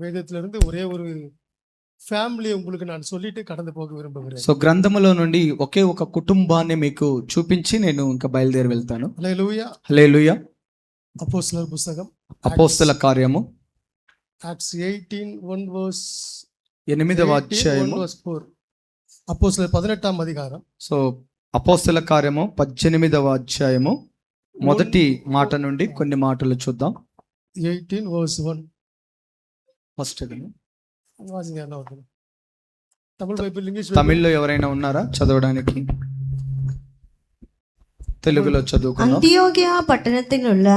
வேதத்திலிருந்து ஒரே ஒரு ఫ్యామిలీ உங்களுக்கு நான் சொல்லிட்டு கடந்து పోగ విరుంబుகிறேன். సో గ్రంథములో నుండి ఒకే ఒక కుటుంబాన్ని మీకు చూపించి నేను ఇంకా బయలుదేరి వెళ్తాను. హల్లెలూయా. హల్లెలూయా. అపోస్తలుల పుస్తకం అపోస్తల కార్యము యాక్ట్స్ 18:1 వర్స్ 8వ అధ్యాయము 4. అపోస్తలుల 18వ అధికారం. సో అపోస్తల కార్యము 18వ అధ్యాయము మొదటి మాట నుండి కొన్ని మాటలు చూద్దాం. 18 verse 1 ఫస్ట్ తమిళ బైబిల్ ఇంగ్లీష్ తమిళ్లో ఎవరైనా ఉన్నారా చదవడానికి? తెలుగులో చదువుకుందాం. அந்தியோகியா பட்டணத்தில் உள்ள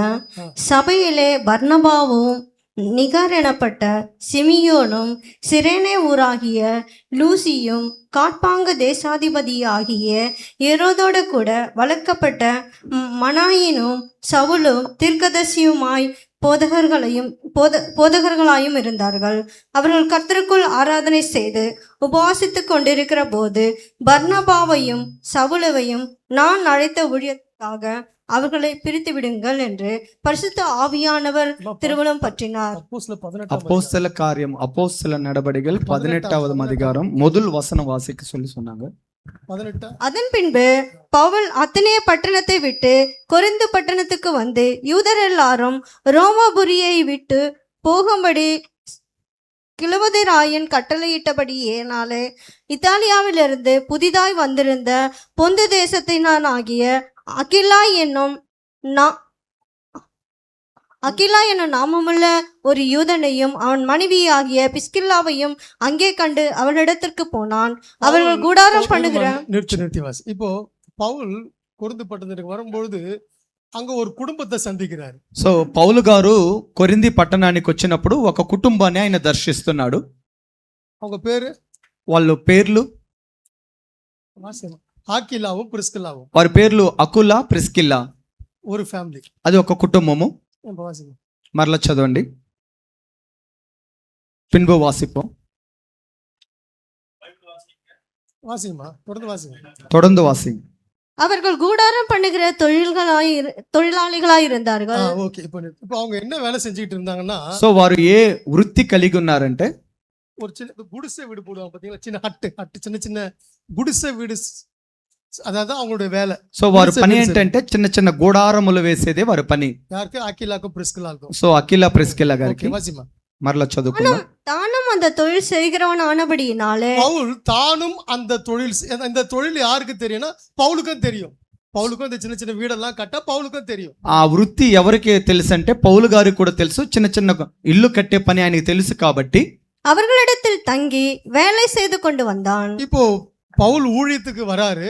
சபையிலே பர்னபாவும் நிகர் எனப்பட்ட சிமியோனும் சிரேனே ஊராகிய லூசியும் காட்பாங்கு தேசாதிபதியாகிய ஏரோதோடு கூட வளர்க்கப்பட்ட மனாயினும் சவுலும் தீர்க்கதரிசியுமாய் போதகர்களாயும் இருந்தார்கள். அவர்கள் கர்த்தருக்குள் ஆராதனை செய்து உபவாசித்துக் கொண்டிருக்கிற போது பர்னபாவையும் சவுலவையும் நான் அழைத்த ஊழியத்துக்காக அவர்களை பிரித்து விடுங்கள் என்று பரிசுத்த ஆவியானவர் திருவுளம் பற்றினார். அப்போஸ்தல காரியம் அப்போஸ்தல நடபடிகள் 18வது அதிகாரம் முதல் வசனம் வாசிக்க சொல்லி சொன்னாங்க. அதன் பின்பு பவுல் அத்தனைய பட்டணத்தை விட்டு கொரிந்து பட்டணத்துக்கு வந்து யூதர் எல்லாரும் ரோமாபுரியை விட்டு போகும்படி கிழவதிராயன் கட்டளையிட்டபடியேனாலே இத்தாலியாவிலிருந்து புதிதாய் வந்திருந்த பொந்து தேசத்தினாகிய அகிலா என்னும் நாமமுள்ள ஒரு யூதனையும் அவன் மனைவியாகிய பிஸ்கில்லாவையும் அங்கே கண்டு அவனிடத்திற்கு போனான். அவர்கள் கூடாரம் பண்ணுகிற நிறுத்தி வாசி. இப்போ பவுல் கொரிந்து பட்டணத்துக்கு வரும்பொழுது அங்க ஒரு కుటుంబத்தை సంధించారు. సో పౌలు గారు కొరింథీ పట్టణానికి వచ్చినప్పుడు ఒక కుటుంబాన్ని ఆయన దర్శిస్తున్నాడు. அவங்க పేరు వాళ్ళ పేర్లు ఆకిలావు ప్రిస్కిల్లావు. వారి పేర్లు అకులా ప్రిస్కిల్లా. ஒரு ఫ్యామిలీ, అది ఒక కుటుంబము. మరలా చదవండి, பின்பு வாசிப்போம். தொடர்ந்து வாசி. அவர்கள் கூடாரம் பண்ணுகிற தொழிலாளிகளாய் இருந்தார்கள். ఓకే. இப்போ அவங்க என்ன வேலை செஞ்சுட்டு இருந்தாங்கன்னா, సో వారు ఏ వృత్తి కలిగి ఉన్నారంటే ஒரு சின்ன குடிசை வீடு போடுவாங்க பாத்தீங்களா, சின்ன హట్ చిన్న చిన్న గుడిసె వీడు, అதாவது அவங்களுடைய వేళ. సో వారి పని ఏంటంటే చిన్న చిన్న గూడారములు వేసేదే వారి పని. யாருக்கு? அகிலாக்கும் பிரிஸ்கில்லாக்கும். సో అకిలా ప్రిస్కిల్లా గారికి. మరలా చదువుకుందాం. தானும் அந்த தொழில் செய்கிறவன் ஆனபடியினாலே பவுல் தானும் அந்த தொழில், இந்த தொழில் யாருக்கு தெரியும்னா பவுலுக்கும் தெரியும். పౌలుకు చిన్న చిన్న వీడెல்லாம் కట్ట పౌలుకు తెలియదు. ఆ వృత్తి ఎవరికి తెలుసు అంటే పౌలు గారికి కూడా తెలుసు. చిన్న చిన్న ఇల్లు కట్టే పని ఆయనకి తెలుసు కాబట్టి அவர்களிடத்தில் தங்கி வேலை செய்து கொண்டு வந்தான். இப்போ పౌల్ ஊழியத்துக்கு வராரு.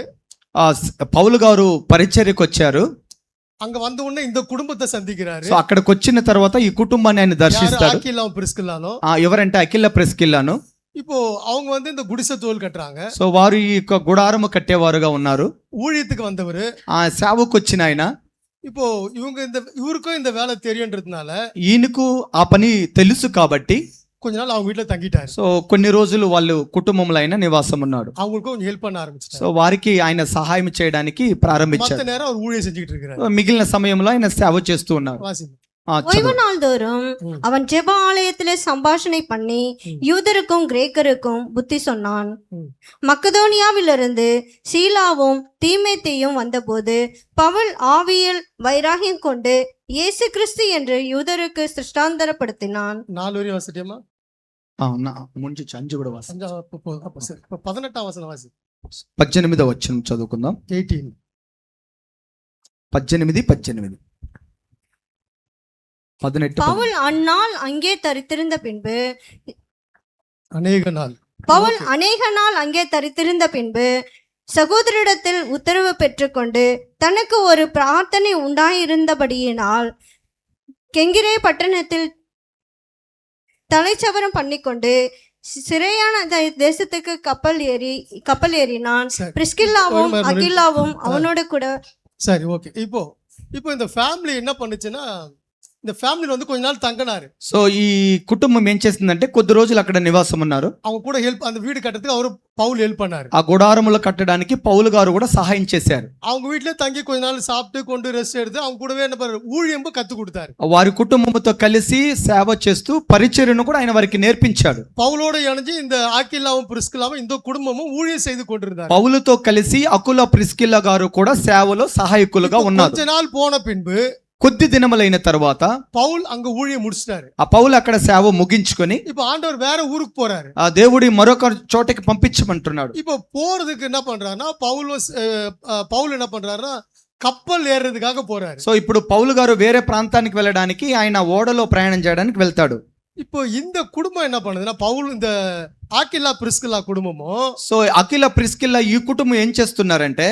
పౌలు గారు పరిచర్యకు వచ్చారు. அங்க வந்த உடனே இந்த குடும்பத்தை சந்திக்கிறாரு. సో అక్కడికి వచ్చిన తర్వాత ఈ కుటుంబాన్ని ఆయన దర్శిస్తాడు. అకిలావు ప్రిస్కిల్లాను. ఎవరంటే అకిలా ప్రిస్కిల్లాను. இப்போ அவங்க வந்து இந்த குடிசை தோல் கட்டுறாங்க. సో వారు ఈ గుడారము కట్టేవారుగా ఉన్నారు. ஊழியத்துக்கு வந்தவர், సేవకు వచ్చిన ఆయన. இப்போ இவருக்கும் இந்த வேலை தெரியுன்றதுனால ఈయనకు ఆ పని తెలుసు కాబట్టి கொஞ்ச நாள் அவங்க வீட்டுல தங்கிட்டாரு. సో కొన్ని రోజులు వాళ్ళు కుటుంబంలో ఆయన నివాసం ఉన్నాడు. அவங்களுக்கு கொஞ்சம் ஹெல்ப் பண்ண ஆரம்பிச்சாரு. సో వారికి ఆయన సహాయం చేయడానికి ప్రారంభించారు. மத்த நேரம் அவர் ஊழியம் செஞ்சுட்டு இருக்காரு. మిగిలిన సమయంలో ఆయన సేవ చేస్తూ ఉన్నారు. ஓய்வு நாள்தோறும் அவன் ஜெப ஆலயத்திலே சம்பாஷணை பண்ணி யூதருக்கும் கிரேக்கருக்கும் புத்தி சொன்னான். மக்கதோனியாவிலிருந்து சீலாவும் தீமேத்தேயும் வந்தபோது பவுல் ஆவியில் வைராகியம் கொண்டு இயேசு கிறிஸ்து என்று யூதருக்கு திருஷ்டாந்தரப்படுத்தினான். 4 வரையும் வாசிட்டியமா? ముంచి 5 కూడా వాసి. 18వ వచనం వాసి. 18వ వచనం చదువుకుందాం. 18 பவுல் அந்நாள் அங்கே தரித்திருந்த பின்பு பவுல் அநேக நாள் அங்கே தரித்திருந்த பின்பு சகோதரிடத்தில் உத்தரவு பெற்றுக்கொண்டு தனக்கு ஒரு பிரார்த்தனை உண்டாயிருந்தபடியினால் கெங்கிரே பட்டணத்தில் தலைச்சவரம் பண்ணிக்கொண்டு சிறையான தேசத்துக்கு கப்பல் ஏறினான். பிரிஸ்கில்லாவும் அகிலாவும் அவனோட கூட. சரி, ஓகே. இப்போ இந்த ஃபேமிலி என்ன பண்ணுச்சுன்னா, இந்த ஃபேமிலியில் வந்து கொஞ்ச நாள் தங்கினாரு. సో ఈ కుటుంబం ఏం చేసిందంటే కొద్ది రోజులు అక్కడ నివాసం ఉన్నారు. அவங்க கூட அந்த வீடு கட்டுறதுக்கு அவரு பவுல் ஹெல்ப் பண்ணாரு. ఆ గుడారములు కట్టడానికి పౌలు గారు కూడా సహాయం చేశారు. அவங்க வீட்டிலே தங்கி கொஞ்ச நாள் சாப்பிட்டு கொண்டு ரெஸ்ட் எடுத்து அவங்க கூடவே என்ன பண்ணாரு, ஊழியம் கத்து கொடுத்தாரு. వారి కుటుంబంతో కలిసి సేవ చేస్తూ పరిచర్యను కూడా ఆయన వారికి నేర్పించాడు. பவுலோட இணைஞ்சு இந்த ஆக்கில்லாவும் பிரிஸ்கில்லாவும் இந்த குடும்பமும் ஊழியம் செய்து கொண்டிருந்தார். పౌలుతో కలిసి అకుల ప్రిస్కిల్లా గారు కూడా సేవలో సహాయకులుగా ఉన్నారు. கொஞ்ச நாள் போன பின்பு కొద్ది దినములైన తర్వాత పౌల్ அங்க ஊழியம் முடிச்சிட்டாரு. ఆ పౌలు అక్కడ సేవ ముగించుకొని இப்ப ஆண்டவர் வேற ஊருக்கு போறாரு. ఆ దేవుడి మరొక చోటకి పంపించమంటున్నాడు. இப்ப போறதுக்கு என்ன பண்றாருன்னா பவுல் என்ன பண்றாருன்னா కప్పల్ ఏరేందుకు పోరారు. సో ఇప్పుడు పౌలు గారు వేరే ప్రాంతానికి వెళ్ళడానికి ఆయన ఓడలో ప్రయాణం చేయడానికి వెళ్తాడు. இப்போ இந்த குடும்பம் என்ன பண்ணுதுன்னா பவுல் இந்த ஆக்கில்லா பிரிஸ்கில்லா குடும்பமும் సో అకిల ప్రిస్కిల్లా ఈ కుటుంబం ఏం చేస్తున్నారంటే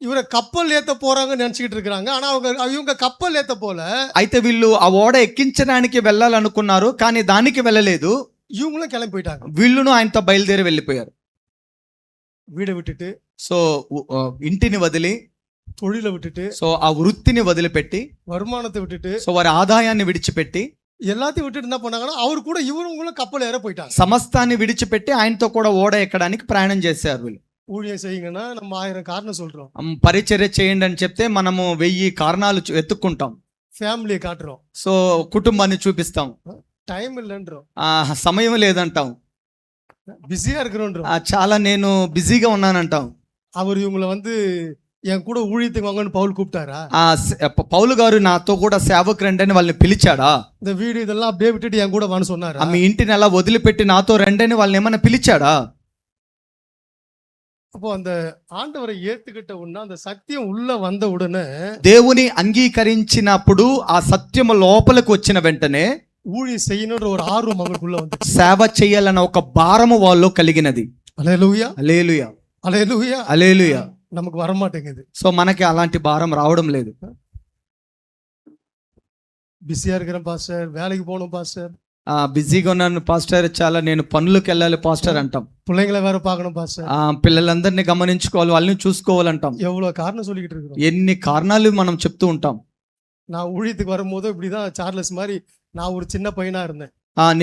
இவரை கப்பல் ஏத்த போறாங்கன்னு நினைச்சுக்கிட்டு இருக்காங்க. ஆனா இவங்க கப்பல் ஏத்த போல అయితే వీళ్ళు ఆ ఓడ ఎక్కించడానికి వెళ్ళాలనుకున్నారు కానీ దానికి వెళ్ళలేదు. இவங்களும் கிளம்பி போயிட்டாங்க. వీళ్ళును ఆయనతో బయలుదేరి వెళ్ళిపోయారు. வீடை விட்டுட்டு, సో ఇంటిని వదిలి, தொழிலை விட்டுட்டு, సో ఆ వృత్తిని వదిలిపెట్టి, வருமானத்தை விட்டுட்டு, సో వారి ఆదాయాన్ని విడిచిపెట్టి, எல்லாத்தையும் விட்டுட்டு என்ன பண்ணாங்கன்னா அவரு கூட இவங்களும் கப்பல் ஏற போயிட்டாங்க. సమస్తాన్ని విడిచిపెట్టి ఆయనతో కూడా ఓడ ఎక్కడానికి ప్రయాణం చేశారు. వీళ్ళు ஊழியம் செய்யுங்கன்னா நம்ம 1000 காரணம் சொல்றோம். పరిచర్య చేయండి అని చెప్తే మనము 1000 కారణాలు ఎత్తుక్కుంటాం. ఫ్యామిలీயை காட்டுறோம். సో కుటుంబాన్ని చూపిస్తాం. టైం இல்லன்றோம். సమయం లేదంటాం. బిజీగా இருக்கிறோன்றோம். చాలా నేను బిజీగా ఉన్నానంటాం. அவர் இவங்களை வந்து என் கூட ஊழியத்துக்கு வாங்கன்னு பவுல் கூப்பிட்டாரா? పౌలు గారు నాతో కూడా సేవకు రండి అని వాళ్ళని పిలిచాడా? இந்த வீடு இதெல்லாம் அப்படியே விட்டுட்டு என் கூட வான்னு சொன்னாரா? మీ ఇంటిని అలా వదిలిపెట్టి నాతో రండి అని వాళ్ళని ఏమన్నా పిలిచాడా? அப்போ அந்த ஆண்டவரை ஏத்துக்கிட்ட உடனே அந்த சத்தியம் உள்ள வந்த உடனே దేవుని అంగీకరించినప్పుడు ఆ సత్యము లోపలికి వచ్చిన వెంటనే ஊழியம் செய்யணும்ன்ற ஒரு ஆர்வம் அவங்களுக்குள்ள வந்து సేవ చేయాలన్న ఒక భారము వాళ్ళు కలిగినది. హల్లెలూయా, హల్లెలూయా, హల్లెలూయా, హల్లెలూయా. நமக்கு வர மாட்டேங்குது. సో మనకి అలాంటి భారం రావడం లేదు. బిజీగా இருக்கிறேன் பாஸ்டர், வேலைக்கு போகணும் பாஸ்டர், బిజీగా ఉన్నాను పాస్టర్, చాలా నేను పనులకు వెళ్ళాలి పాస్టర్ అంటాం. பிள்ளைங்களை வேற பார்க்கணும் பாஸ்டர், పిల్లలందరినీ గమనించుకోవాలి, వాళ్ళని చూసుకోవాలంటాం. எவ்வளவு காரணம் சொல்லிக்கிட்டு இருக்கிறோம். ఎన్ని కారణాలు మనం చెప్తూ ఉంటాం. நான் ஊழியத்துக்கு வரும்போது இப்படிதான் சார்லஸ் மாதிரி நான் ஒரு சின்ன பையனா இருந்தேன்.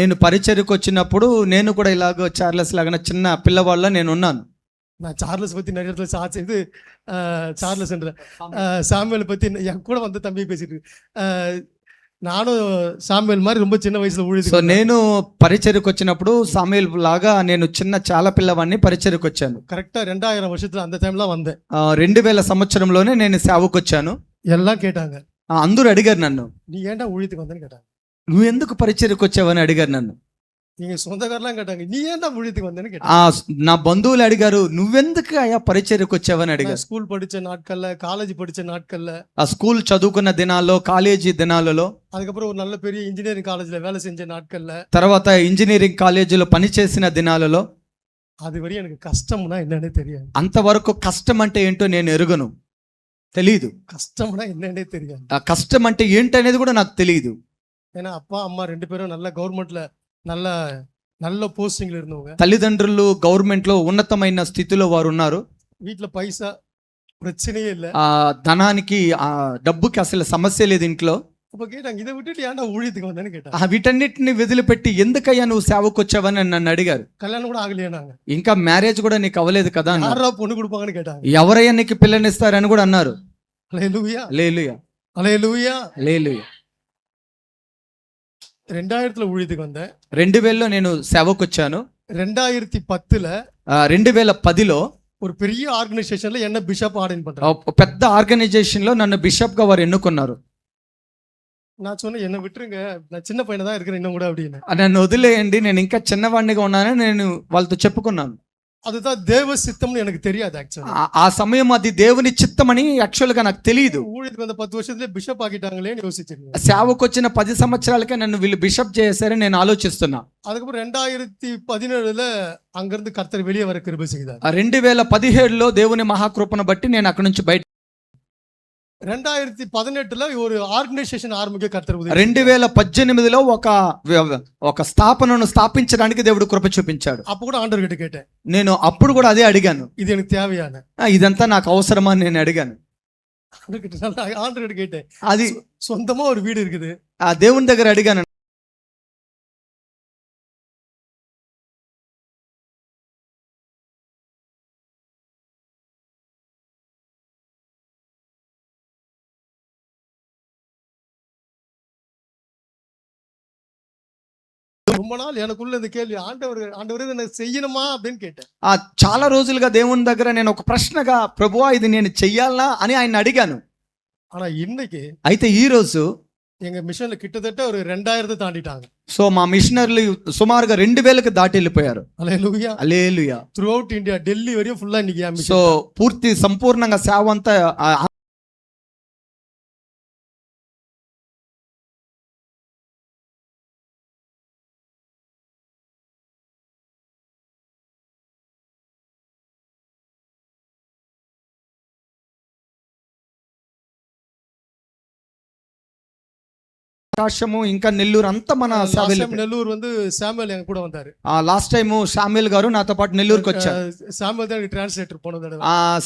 నేను పరిచర్యకు వచ్చినప్పుడు నేను కూడా ఇలాగ చార్లెస్ లాగా చిన్న పిల్లవాళ్ళ నేను ఉన్నాను. நான் சார்லஸ் பத்தி நிறைய இடத்துல இது சார்லஸ் என்ற சாமுவேல் பத்தி என் கூட வந்து தம்பி பேசிட்டு நானும் சாமுவேல் மாதிரி ரொம்ப சின்ன వయసులో సో ஊழியத்துக்கு నేను పరిచర్యకు వచ్చినప్పుడు సాముయేల్ లాగా నేను చాలా పిల్లవాడిని పరిచర్యకు వచ్చాను. கரெக்டா 2000 வருஷத்துல அந்த டைம்ல வந்தேன். 2000 సంవత్సరంలోనే నేను సేవకు వచ్చాను. எல்லாம் கேட்டாங்க, అందరూ అడిగారు నన్ను, நீ ஏன்டா ஊழியத்துக்கு வந்தேன்னு கேட்டாங்க. నువ్వు ఎందుకు పరిచర్యకు వచ్చావని అడిగారు నన్ను. நீங்க சொந்தக்காரெல்லாம் கேட்டாங்க, நீ ஏன்டா ஊழியத்துக்கு வந்தேன்னு கேட்டாங்க. నా బంధువులు అడిగారు, నువ్వెందుకు అయ్యా పరిచర్యకు వచ్చావని అడిగారు. ஸ்கூல் படிச்ச நாட்கள்ல, காலேஜ் படிச்ச நாட்கள்ல, ఆ స్కూల్ చదువుకున్న దినాల్లో, కాలేజీ దినాలలో, அதுக்கப்புறம் ஒரு நல்ல பெரிய இன்ஜினியரிங் காலேஜ்ல வேலை செஞ்ச நாட்கள்ல, తర్వాత ఇంజనీరింగ్ కాలేజీలో పనిచేసిన దినాలలో, அது வரையும் எனக்கு கஷ்டம்னா என்னன்னே தெரியாது. అంతవరకు కష్టం అంటే ఏంటో నేను ఎరుగను, తెలీదు. கஷ்டம்னா என்னன்னே தெரியாது. ఆ కష్టం అంటే ఏంటనేది కూడా నాకు తెలియదు. ஏன்னா அப்பா அம்மா 2 பேரும் நல்ல கவர்மெண்ட்ல நல்ல நல்ல போஸ்டிங்ல இருந்தவங்க. తల్లిదండ్రులు గవర్నమెంట్ లో ఉన్నతమైన స్థితిలో వారు ఉన్నారు. வீட்டுல పైసా பிரச்சனையே இல்ல. ధనానికి డబ్బుకి అసలు సమస్య లేదు ఇంట్లో. அப்ப கேட்டாங்க, இதை விட்டுட்டு ஏன்டா ஊழியத்துக்கு வந்தேன்னு கேட்டாங்க. వీటన్నిటిని వదిలిపెట్టి ఎందుకయ్యా నువ్వు సేవకు వచ్చావని నన్ను అడిగారు. கல்யாணம் கூட ஆகலையா நாங்க, ఇంకా మ్యారేజ్ కూడా నీకు అవ్వలేదు కదా అన్నారు. யாரா பொண்ணு கொடுப்பாங்கன்னு கேட்டாங்க. ఎవరయ్యా నీకు పిల్లనిస్తారని కూడా అన్నారు. హల్లెలూయా, హల్లెలూయా, హల్లెలూయా, హల్లెలూయా. 2000ல ஊழியத்துக்கு வந்தேன். 2000లో నేను సేవకు వచ్చాను. 2010ல 2010లో ஒரு பெரிய ஆர்கனைசேஷன்ல என்ன பிஷப் ஆர்டைன் பண்றாங்க. పెద్ద ఆర్గనైజేషన్ లో నన్ను బిషప్ గా వారు ఎన్నుకున్నారు. நான் சொன்னேன், என்ன விட்டுருங்க, நான் சின்ன பையனா தான் இருக்கிறேன் இன்னும் கூட அப்படின்னு. నన్ను వదిలేయండి, నేను ఇంకా చిన్నవాడినిగా ఉన్నానని నేను వాళ్ళతో చెప్పుకున్నాను. அதுதான் தேவ சித்தம்னு எனக்கு தெரியாது యాక్చువల్లీ. ఆ సమయం అది దేవుని చిత్తమని యాక్చువల్ గా నాకు తెలియదు. ஊழியத்துக்கு வந்த 10 வருஷத்துல பிஷப் ஆக்கிட்டாங்களேன்னு யோசிச்சிருக்கேன். సేవకు వచ్చిన 10 సంవత్సరాలకే నన్ను వీళ్ళు బిషప్ చేశారని నేను ఆలోచిస్తున్నా. அதுக்கப்புறம் 2017ல அங்கிருந்து கர்த்தர் வெளியே வர கிருபை செய்தார். 2017లో దేవుని మహాకృపను బట్టి నేను అక్కడి నుంచి బయట 2018ல ஒரு ఆర్గనైజేషన్ ఆరంభించే కర్తర్ ఉదయం. 2018లో ఒక స్థాపనను స్థాపించడానికి దేవుడు కృప చూపించాడు. అప్పుడు కూడా ఆండర్ గిட்ட கேட்டேன். నేను అప్పుడు కూడా అదే అడిగాను, ఇది எனக்கு தேவையான, ఇదంతా నాకు అవసరమా అని నేను అడిగాను. ஆண்டவர்கிட்ட கேட்டேன், అది சொந்தமா ஒரு வீடு இருக்குது, ఆ దేవుని దగ్గర అడిగాను. ரொம்ப நாள் எனக்குள்ள இந்த கேள்வி, ஆண்டவர் இதை நான் செய்யணுமா அப்படின்னு கேட்டேன். చాలా రోజులుగా దేవుని దగ్గర నేను ఒక ప్రశ్నగా, ప్రభువా ఇది నేను చెయ్యాలా అని ఆయన అడిగాను. ஆனா இன்னைக்கு అయితే ఈ రోజు எங்க மிஷன்ல கிட்டத்தட்ட ஒரு 2000 தாண்டிட்டாங்க. సో మా మిషనరీలు సుమారుగా 2000కి దాటి వెళ్ళిపోయారు. హల్లెలూయా. హల్లెలూయా. త్రూ అవుట్ ఇండియా, ఢిల్లీ వరకు ఫుల్ இன்னைக்கு ఆ సో మిషన్. పూర్తి సంపూర్ణంగా సేవ అంతా ఆకాశము ఇంకా నెల్లూరు అంతా మన సేవ నెల్లూరు வந்து சாமுவேல் எங்க கூட வந்தாரு. లాస్ట్ టైం శామ్యుల్ గారు నాతో పాటు నెల్లూరుకి వచ్చారు. சாமுவேல் தான் ట్రాన్స్లేటర్ పోనదడ.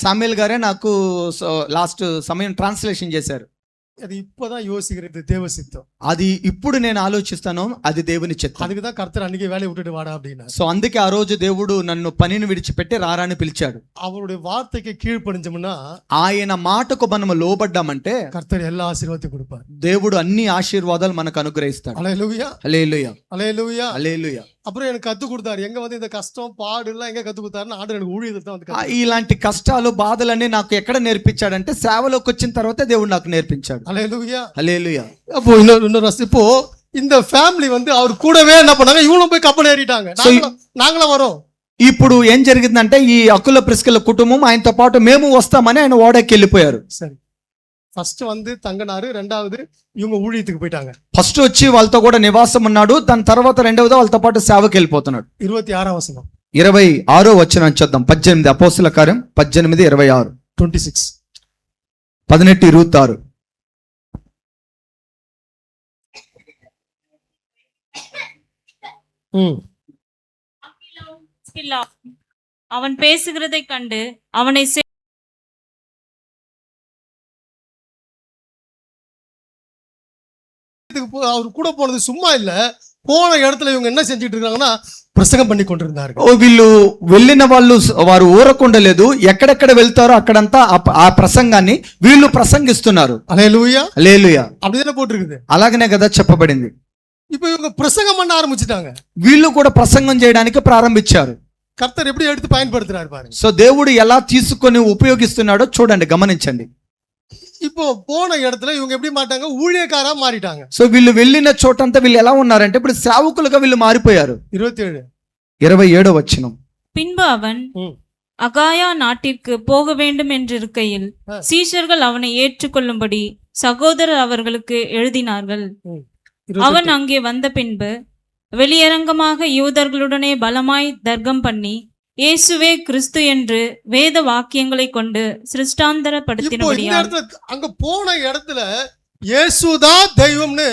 శామ్యుల్ గారే నాకు లాస్ట్ సమయం ట్రాన్స్లేషన్ చేశారు. அது இப்பதான் யோசிக்கிறது தேவ சித்தம். అది ఇప్పుడు నేను ఆలోచిస్తాను, అది దేవుని చిత్తం. அதுக்கு தான் கர்த்தர் அன்னைக்கு வேலையை விட்டுட்டு வாடா அப்படின்னா. సో అందుకే ఆ రోజు దేవుడు నన్ను పనిని విడిచిపెట్టి రారాని పిలిచాడు. அவருடைய வார்த்தைக்கு கீழ்ப்படிஞ்சோம்னா, ఆయన మాటకు మనము లోబడ్డామంటే கர்த்தர் எல்லா ஆசீர்வாதத்தையும் கொடுப்பார். దేవుడు అన్ని ఆశీర్వాదాలు మనకు అనుగ్రహిస్తాడు. ஹல்லேலூயா. హల్లెలూయా. ஹல்லேலూயா. హల్లెలూయా. அப்புறம் எனக்கு கத்து கொடுத்தாரு, எங்க வந்து இந்த கஷ்டம் பாடு எல்லாம் எங்க கத்து கொடுத்தாருன்னா, ஆண்டவர் எனக்கு ஊழியத்தை தான் வந்து ఇలాంటి కష్టాలు బాధలన్నీ నాకు ఎక్కడ నేర్పించాడంటే సేవలోకి వచ్చిన తర్వాత దేవుడు నాకు నేర్పించాడు. ஹல்லேலூயா. హల్లెలూయా. அப்போ இன்னொரு இப்போ இந்த ஃபேமிலி வந்து அவர் கூடவே என்ன பண்ணாங்க, இவங்களும் போய் கப்பல் ஏறிட்டாங்க, நாங்களும் வரோம். ఇప్పుడు ఏం జరిగిందంటే ఈ అకుల ప్రిస్కిల కుటుంబం ఆయనతో పాటు మేము వస్తామని ఆయన ఓడకి వెళ్ళిపోయారు. సరే, ఫస్ట్ வந்து தங்கனாரு, ரெண்டாவது இவங்க ஊழியத்துக்கு போயிட்டாங்க. ఫస్ట్ వచ్చి వాళ్ళతో కూడా నివాసం ఉన్నాడు, దాని తర్వాత రెండవది వాళ్ళతో పాటు సేవకి వెళ్ళిపోతున్నాడు. 26వ వచనం, 26వ వచనం చూద్దాం. 18 అపోస్తల కార్యం 18:26. 26 18:26. அவன் பேசுகிறதை கண்டு அவனை அவர் கூட போனது சும்மா இல்ல, போன இடத்துல இவங்க என்ன செஞ்சுட்டு இருக்காங்கன்னா ప్రసంగం பண்ணி கொண்டிருந்தார்கள். వీళ్ళు వెళ్ళిన వాళ్ళు వారు ఊరకుండలేదు, ఎక్కడెక్కడ వెళ్తారో అక్కడంతా ఆ ప్రసంగాన్ని వీళ్ళు ప్రసంగిస్తున్నారు. హల్లెలూయా. హల్లెలూయా. அப்படியே போட்டுருக்குது. అలాగనే కదా చెప్పబడింది. இப்போ இவங்க பிரசங்கம் பண்ண ஆரம்பிச்சிட்டாங்க. వీళ్ళు కూడా ప్రసంగం చేయడానికి ప్రారంభించారు. కర్తర్ எப்படி எடுத்து பயன்படுத்துறாரு பாருங்க. సో దేవుడు ఎలా తీసుకొని ఉపయోగిస్తున్నాడో చూడండి, గమనించండి. இப்போ போன இடத்துல இவங்க எப்படி மாட்டாங்க, ஊழியக்காரா மாறிட்டாங்க. సో వీళ్ళు వెళ్ళిన చోటంతా వీళ్ళు ఎలా ఉన్నారంటే ఇప్పుడు సేవకులుగా వీళ్ళు మారిపోయారు. 27వ వచనం. பின்பு அவன் அகாயா நாட்டிற்கு போக வேண்டும் என்றிருக்கையில் சீஷர்கள் அவனை ஏற்றுக்கொள்ளும்படி சகோதரர் அவர்களுக்கு எழுதினார்கள். அவன் அங்கே வந்த பின்பு வெளியரங்கமாக யூதர்களுடனே பலமாய் தர்க்கம் பண்ணி இயேசுவே கிறிஸ்து என்று வேத வாக்கியங்களை கொண்டு சிருஷ்டாந்தரப்படுத்தினபடியால் அங்க போன இடத்துல இயேசுதான் தெய்வம்னு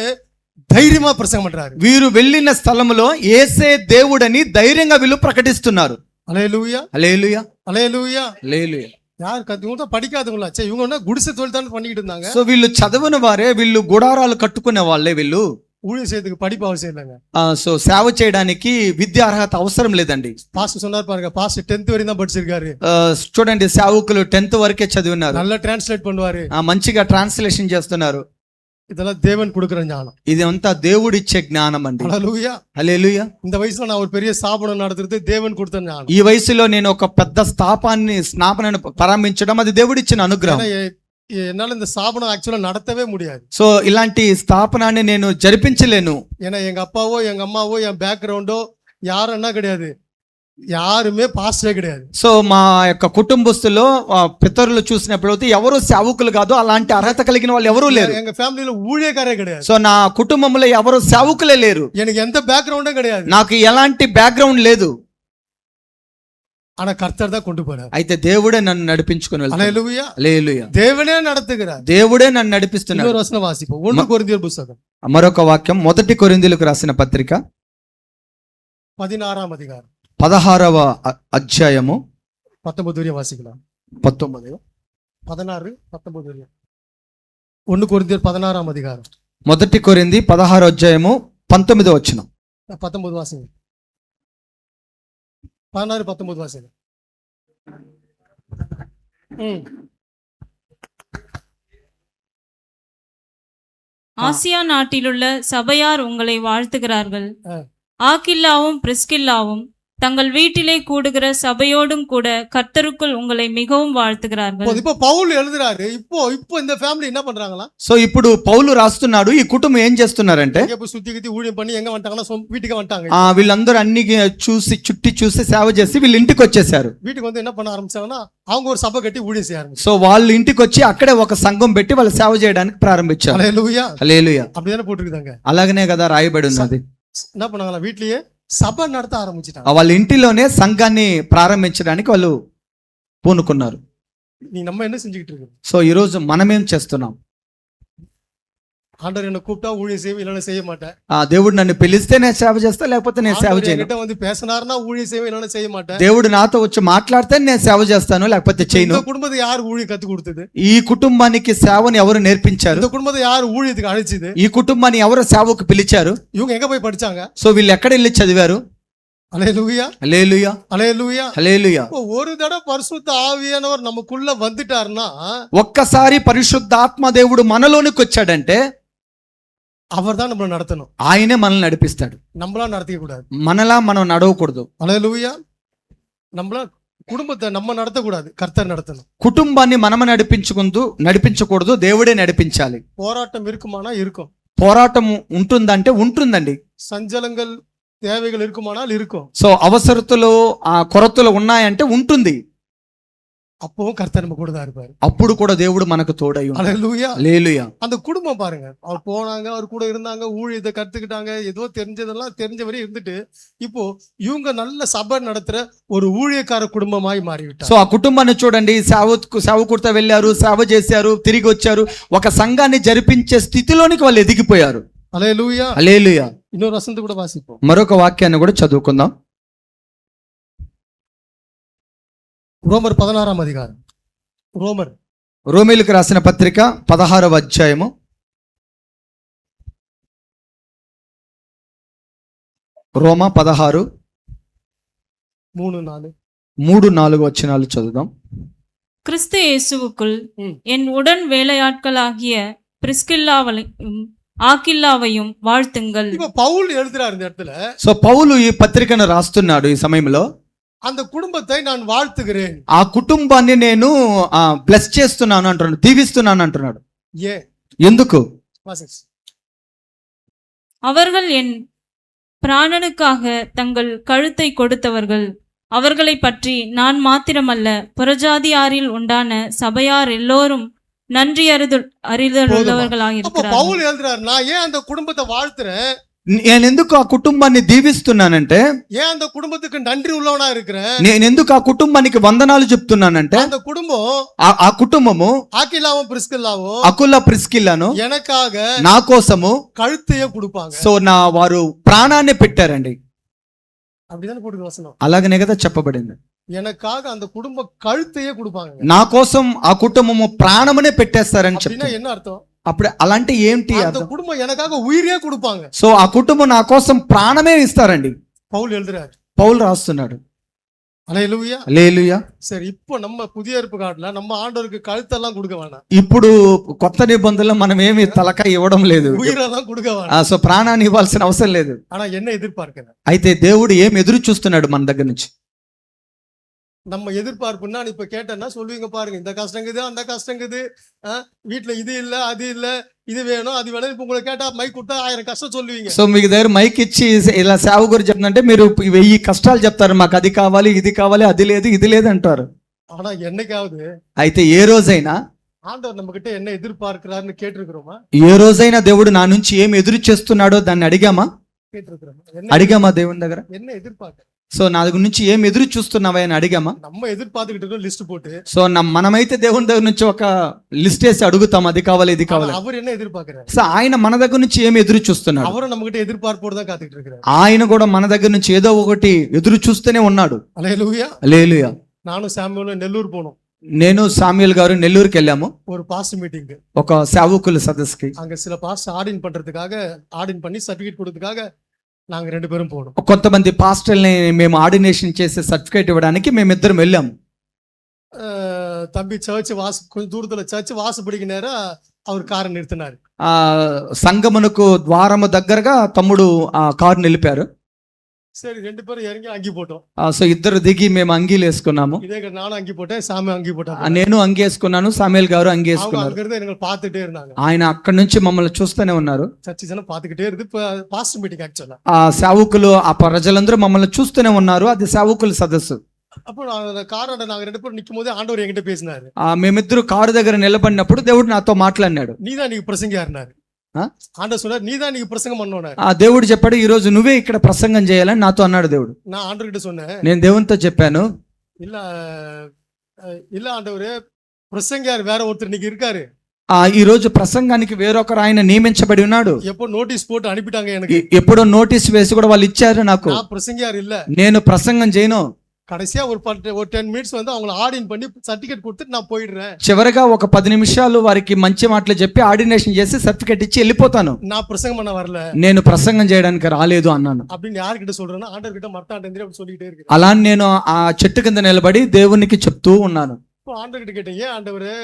ధైర్యమా ప్రసంగం పண்றாரு. వీరు వెళ్ళిన స్థలములో యేసే దేవుడని ధైర్యంగా వీళ్ళు ప్రకటిస్తున్నారు. హల్లెలూయా. హల్లెలూయా. హల్లెలూయా. హల్లెలూయా. யார் இவங்க படிக்காதவங்களா? சே, இவங்க என்ன குடிசை தொழில் தான் பண்ணிட்டு இருந்தாங்க. సో వీళ్ళు చదవని వారే, వీళ్ళు గుడారాలు కట్టుకునే వాళ్ళే. వీళ్ళు ஊழியம் செய்யறதுக்கு படிப்பு அவசியம் இல்லைங்க. సో సేవ చేయడానికి విద్యా అర్హత అవసరం లేదండి. పాస్టర్ சொன்னார் பாருங்க, பாஸ்டர் 10th వరకు தான் படிச்சிருக்காரு. చూడండి, సేవకులు 10th వరకే చదివినారు. நல்லா ట్రాన్స్లేట్ பண்ணுவாரு, మంచిగా ట్రాన్స్లేషన్ చేస్తున్నారు. இதெல்லாம் தேவன் கொடுக்கிற ஞானம். ఇది అంతా దేవుడిచ్చే జ్ఞానం అండి. హల్లెలూయా. హల్లెలూయా. இந்த వయసులో நான் ஒரு பெரிய స్థాపనం நடத்துறது దేవుని கொடுத்த ஞானம். ఈ వయసులో నేను ఒక పెద్ద స్థాపనను ప్రారంభించడం అది దేవుడిచ్చిన అనుగ్రహం. என்னால இந்த ஸ்தாபனம் ஆக்சுவலா நடத்தவே முடியாது. సో ఇలాంటి స్థాపనాన్ని నేను జరిపించలేను. ஏன்னா எங்க அப்பாவோ எங்க அம்மாவோ என் பேக்ரவுண்டோ யாரும் என்ன கிடையாது, யாருமே పాస్టరే கிடையாது. సో మా యొక్క కుటుంబస్తులో పితరులు చూసినప్పుడు ఎవరు సేవకులు కాదు, అలాంటి అర్హత కలిగిన వాళ్ళు ఎవరూ లేరు. எங்க ஃபேமிலில ஊழியக்காரே கிடையாது. సో నా కుటుంబంలో ఎవరు సేవకులే లేరు. எனக்கு எந்த பேக்ரவுண்டும் கிடையாது. నాకు ఎలాంటి బ్యాక్గ్రౌండ్ లేదు. ஆனா கர்த்தர் தான் கொண்டு போறார். అయితే దేవుడే నన్ను నడిపించుకొని వెళ్తాడు. హల్లెలూయా. హల్లెలూయా. దేవుడే நடத்துகிறார். దేవుడే నన్ను నడిపిస్తున్నాడు. இன்னொரு வசனம் வாசிப்போம். 1 కొరింథీయుల పుస్తకం. మరొక వాక్యం 1 కొరింథీయులకు రాసిన పత్రిక 16వ అధ్యాయం 16వ అధ్యాయము 19 వరకు వాసిக்கலாம். 19 16 19 వరకు. 1 కొరింథీయులు 16వ అధికారం 1 కొరింథీ 16వ అధ్యాయము 19వ వచనం. 19 వాసన 16-19 వాసన. ஆசியா நாட்டிலுள்ள சபையார் உங்களை வாழ்த்துகிறார்கள். ஆ. ஆக்கில்லாவும் பிரிஸ்கில்லாவும் தங்கள் வீட்டிலே கூடுகிற சபையோடும் கூட கர்த்தருக்குள் உங்களை மிகவும் வாழ்த்துகிறார்கள். இப்போ பவுல் எழுதுறாரு. இப்போ இந்த ஃபேமிலி என்ன பண்றாங்களா? సో ఇప్పుడు పౌలు రాస్తున్నాడు, ఈ కుటుంబం ఏం చేస్తున్నారంటే இப்போ சுத்தி கித்தி ஊழியம் பண்ணி எங்க வந்துட்டாங்கன்னா வீட்டுக்கு வந்துட்டாங்க. వీళ్ళందరూ అన్ని చూసి సేవ చేసి వీళ్ళు ఇంటికి వచ్చేసారు. வீட்டுக்கு வந்து என்ன பண்ண ஆரம்பிச்சாங்கன்னா அவங்க ஒரு சபை கட்டி ஊழியம் செய்ய ஆரம்பிச்சாங்க. సో వాళ్ళు ఇంటికి వచ్చి అక్కడే ఒక సంఘం పెట్టి వాళ్ళు సేవ చేయడానికి ప్రారంభించారు. హల్లెలూయా హల్లెలూయా. அப்படிதானே போட்டுருக்காங்க. అలాగనే కదా రాయబడి ఉన్నది. என்ன பண்ணாங்களா? வீட்லயே సభ నడత ఆరంభించారు. వాళ్ళ ఇంటిలోనే సంఘాన్ని ప్రారంభించడానికి వాళ్ళు పూనుకున్నారు. நம்ம என்ன செஞ்சுக்கிட்டு இருக்கோம்? సో ఈ రోజు మనం ఏం చేస్తున్నాం? ஆண்டவர் என்ன கூப்பிட்டா ஊழியம் செய்வேன், இல்லைன்னா செய்ய மாட்டேன். దేవుడు నన్ను పిలిస్తే నేను సేవ చేస్తా, లేకపోతే నేను సేవ చేయను. என்கிட்ட வந்து பேசினாருன்னா ஊழியம் செய்வேன், இல்லைன்னா செய்ய மாட்டேன். దేవుడు నాతో వచ్చి మాట్లాడితే నేను సేవ చేస్తాను, లేకపోతే చేయను. இந்த குடும்பத்தை யார் ஊழியம் கத்து கொடுத்தது? ఈ కుటుంబానికి సేవను ఎవరు నేర్పించారు? இந்த குடும்பத்தை யார் ஊழியத்துக்கு அழைச்சது? ఈ కుటుంబాన్ని ఎవరు సేవకు పిలిచారు? இவங்க எங்க போய் படிச்சாங்க? సో వీళ్ళు ఎక్కడ వెళ్ళి చదివారు? హల్లెలూయా హల్లెలూయా హల్లెలూయా హల్లెలూయా. ஒரு தடவை பரிசுத்த ஆவியானவர் நமக்குள்ள வந்துட்டாருன்னா ఒక్కసారి పరిశుద్ధ ఆత్మ దేవుడు మనలోనికి వచ్చాడంటే அவர் தான் நம்மள நடத்தணும். ఆయనే మనల్ని నడిపిస్తాడు. நம்மளா நடத்திக்க கூடாது. మనలా మనం నడవకూడదు. హల్లెలూయా. நம்மள குடும்பத்தை நம்ம நடத்த கூடாது, கர்த்தர் நடத்தணும். కుటుంబాన్ని మనం నడిపించకూడదు, దేవుడే నడిపించాలి. போராட்டம் இருக்குமானா இருக்கும். పోరాటం ఉంటుందంటే ఉంటుందండి. సంచలనங்கள் தேவைகள் இருக்குமானால் இருக்கும். సో అవసరతలు కొరతలు ఉన్నాయంటే ఉంటుంది. அப்பவும் கர்த்தர் நம்ம கூட தான் இருப்பாரு. అప్పుడు కూడా దేవుడు మనకు తోడై ఉంటాడు. హల్లెలూయా హల్లెలూయా. அந்த குடும்பம் பாருங்க, அவர் போனாங்க, அவர் கூட இருந்தாங்க, ஊழியத்தை கத்துக்கிட்டாங்க, ஏதோ தெரிஞ்சதெல்லாம் தெரிஞ்சவரை இருந்துட்டு இப்போ இவங்க நல்ல சபை நடத்துற ஒரு ஊழியக்கார குடும்பமாய் மாறிவிட்டார். సో ఆ కుటుంబాన్ని చూడండి, సేవకుడితో వెళ్ళారు, సేవ చేశారు, తిరిగి వచ్చారు, ఒక సంఘాన్ని జరిపించే స్థితిలోనికి వాళ్ళు ఎదిగిపోయారు. హల్లెలూయా హల్లెలూయా. இன்னொரு வசனத்தை கூட வாசிப்போம். మరొక వాక్యాన్ని కూడా చదువుకుందాం. రోమర్ 16వ అధికారం. రోమీయులకు రాసిన పత్రిక 16వ అధ్యాయము రోమా 16 3-4 వచనాలు చదువుదాం. கிறிஸ்து இயேசுவுக்குள் என் உடன் வேலையாட்களாகிய பிரிஸ்கில்லாவையும் ஆக்கில்லாவையும் வாழ்த்துங்கள். இப்போ பவுல் எழுதுறாரு இந்த இடத்துல. సో పౌలు ఈ పత్రికను రాస్తున్నాడు. ఈ సమయంలో அந்த குடும்பத்தை நான் வாழ்த்துகிறேன், ఆ కుటుంబాన్ని నేను బ్లెస్ చేస్తున్నాను అంటున్నాడు, దీవిస్తున్నాను అంటున్నాడు. ఎందుకు? அவர்கள் என் பிராணனுக்காக தங்கள் கழுத்தை கொடுத்தவர்கள். அவர்களை பற்றி நான் மாத்திரமல்ல, புறஜாதியாரில் உண்டான சபையார் எல்லோரும் நன்றி அறிதலுள்ளவர்களாக இருக்கிறார்கள். பவுல் எழுதுறாரு, நான் ஏன் அந்த குடும்பத்தை வாழ்த்துறேன், నేను ఎందుకు ఆ కుటుంబాన్ని దీవిస్తున్నానంటే, ஏன் அந்த குடும்பத்துக்கு நன்றி உள்ளவனா இருக்கிறேன், నేను ఎందుకు ఆ కుటుంబానికి వందనాలు చెప్తున్నానంటే, அந்த குடும்பம் ఆ కుటుంబము ஆக்கிலாவும் பிரிஸ்கில்லாவும் అకుల ప్రిస్కిల్లాను எனக்காக నా కోసము கழுத்தையே கொடுப்பாங்க. సో వారు ప్రాణాన్ని పెట్టారండి. அப்படிதான் போட்டு வசனம். అలాగనే కదా చెప్పబడింది. எனக்காக அந்த குடும்பம் கழுத்தையே கொடுப்பாங்க. నా కోసం ఆ కుటుంబము ప్రాణమునే పెట్టేస్తారని அப்படின்னா చెప్తారు. என்ன అర్థం? అప్పుడు అలాంటి ఏంటి அந்த అర్థం? குடும்பம் எனக்காக உயிரே கொடுப்பாங்க. సో ఆ కుటుంబం నా కోసం ప్రాణమే ఇస్తారండి. பவுல் எழுதுறாரு, పౌలు రాస్తున్నాడు. హల్లెలూయా హల్లెలూయా. சரி, இப்போ நம்ம புதிய ஏற்பு காட்டுல நம்ம ஆண்டவருக்கு கழுத்தெல்லாம் கொடுக்க வேணாம், ఇప్పుడు కొత్త నిబంధనలో మనం ఏమి తలకాయ ఇవ్వడం లేదు, உயிரெல்லாம் கொடுக்க வேணாம். సో ప్రాణాన్ని ఇవ్వాల్సిన అవసరం లేదు. ஆனா என்ன எதிர்பார்க்கிறேன், అయితే దేవుడు ఏం ఎదురు చూస్తున్నాడు మన దగ్గర నుంచి? நம்ம எதிர்பார்ப்புன்னா இப்ப கேட்டேன்னா சொல்லுவீங்க பாருங்க, இந்த கஷ்டங்குது அந்த கஷ்டங்குது, வீட்டுல இது இல்ல அது இல்ல ఇది వేణో అది వేణో. ఇప్పుడు உங்களுக்கு கேட்டா మైక్ கொடுத்தா 1000 కష్టం சொல்லுவீங்க. సో మీకు దగ్గర మైక్ ఇచ్చి ఇలా సేవ గురించి చెప్తుంటే మీరు 1000 కష్టాలు చెప్తారు, మాకు అది కావాలి ఇది కావాలి, అది లేదు ఇది లేదు అంటారు. ஆனா என்னைக்காவது అయితే ఏ రోజైనా ஆண்டவர் நம்ம கிட்ட என்ன எதிர்பார்க்கிறாருன்னு கேட்டிருக்கிறோமா? ఏ రోజైనా దేవుడు నా నుంచి ఏం ఎదురు చేస్తున్నాడో దాన్ని అడిగామా? అడిగామా దేవుని దగ్గర? என்ன எதிர்பார்க்க, సో నా దగ్గర నుంచి ఏం ఎదురు చూస్తున్నావా అని అడిగామా? நம்ம எதிர்பார்த்துக்கிட்டு லிஸ்ட் போட்டு, సో మనమైతే దేవుని దగ్గర నుంచి ఒక లిస్ట్ వేసి అడుగుతాం, అది కావాలి ఇది కావాలి. அவர் என்ன ఎదిర్పార్க்கிறாరు? సో ఆయన మన దగ్గర నుంచి ఏం ఎదురు చూస్తున్నాడు? அவரும் நம்ம கிட்ட எதிர்பார்ப்போடு தான் காத்துக்கிட்டு இருக்கிறார். ఆయన కూడా మన దగ్గర నుంచి ఏదో ఒకటి ఎదురు చూస్తూనే ఉన్నాడు. హల్లెలూయా హల్లెలూయా. நானும் சாமுவேலும் நெல்லூர் போனோம். నేను సామ్యుల్ గారు నెల్లూరుకి వెళ్ళాము ஒரு பாஸ்ட் மீட்டிங். ఒక సేవకుల సదస్సుకి. அங்க சில பாஸ்ட் ஆடின் பண்றதுக்காக ஆடின் பண்ணி சர்டிபிகேட் கொடுத்ததுக்காக நாங்க 2 பேரும் போனோம். కొంతమంది పాస్టర్ని మేము ఆర్డినేషన్ చేసే సర్టిఫికేట్ ఇవ్వడానికి మేమిద్దరం వెళ్ళాము. தம்பி சர்ச் கொஞ்சம் தூரத்துல சர்ச் வாசப்படிக்கு நேரா அவர் காரை நிறுத்தினாரு. ఆ సంగమునకు ద్వారము దగ్గరగా తమ్ముడు ఆ కారు నిలిపారు. சரி 2 பேரும் இறங்கி அங்கி போட்டோம். సో ఇద్దరు దిగి మేము అంగీలు వేసుకున్నాము. இதே நானும் அங்கி போட்டேன், சாமி அங்கி போட்டாங்க. నేను అంగి వేసుకున్నాను, సామ్యుల్ గారు అంగి அவங்க వేసుకున్నారు. அங்க இருந்து எங்களை பார்த்துட்டே இருந்தாங்க. ఆయన అక్కడి నుంచి మమ్మల్ని చూస్తూనే ఉన్నారు. சர்ச் ஜனம் பார்த்துக்கிட்டே இருந்து பாஸ்ட் மீட்டிங் ஆக்சுவலா. ఆ సేవకులు ఆ ప్రజలందరూ మమ్మల్ని చూస్తూనే ఉన్నారు. అది సేవకుల సదస్సు. அப்போ காரோட நாங்க 2 பேரும் நிக்கும் போது ஆண்டவர் என்கிட்ட பேசினாரு. మేమిద్దరు కారు దగ్గర నిలబడినప్పుడు దేవుడు నాతో మాట్లాడినాడు. நீதான் நீங்க பிரசங்கியாருனாரு. ஆண்டவர் சொன்னார் நீதான் நீங்க பிரசங்கம் பண்ணோனாரு. ఆ దేవుడు చెప్పాడు ఈ రోజు నువ్వే ఇక్కడ ప్రసంగం చేయాలని నాతో అన్నాడు దేవుడు. நான் ஆண்டவர் கிட்ட சொன்னேன், నేను దేవునితో చెప్పాను, இல்ல இல்ல ஆண்டவரே, பிரசங்கியார் வேற ஒருத்தர் இன்னைக்கு இருக்காரு. ఈ రోజు ప్రసంగానికి వేరొకరు ఆయన నియమించబడి ఉన్నాడు. எப்போ நோட்டீஸ் போட்டு அனுப்பிட்டாங்க எனக்கு. ఎప్పుడో నోటీస్ వేసి కూడా వాళ్ళు ఇచ్చారు నాకు. நான் பிரசங்கியார் இல்ல. నేను ప్రసంగం చేయను. கடைசியா ஒரு 10 மினிட்ஸ் வந்து அவங்கள ஆடின் பண்ணி சர்டிபிகேட் கொடுத்துட்டு நான் போயிடுறேன். చివరగా ఒక 10 నిమిషాలు వారికి మంచి మాటలు చెప్పి ఆర్డినేషన్ చేసి సర్టిఫికేట్ ఇచ్చి వెళ్ళిపోతాను. நான் பிரசங்கம் பண்ண வரல. నేను ప్రసంగం చేయడానికి రాలేదు అన్నాను. அப்படின்னு யார்கிட்ட சொல்றேன்னா ஆண்டவர் கிட்ட மர்த்தாண்டேந்திரி அப்படி சொல்லிட்டே இருக்கு. అలా నేను ఆ చెట్టు కింద నిలబడి దేవునికి చెప్తూ ఉన్నాను. இப்போ ஆண்டவர் கிட்ட கேட்டேன், ஏன் ஆண்டவரே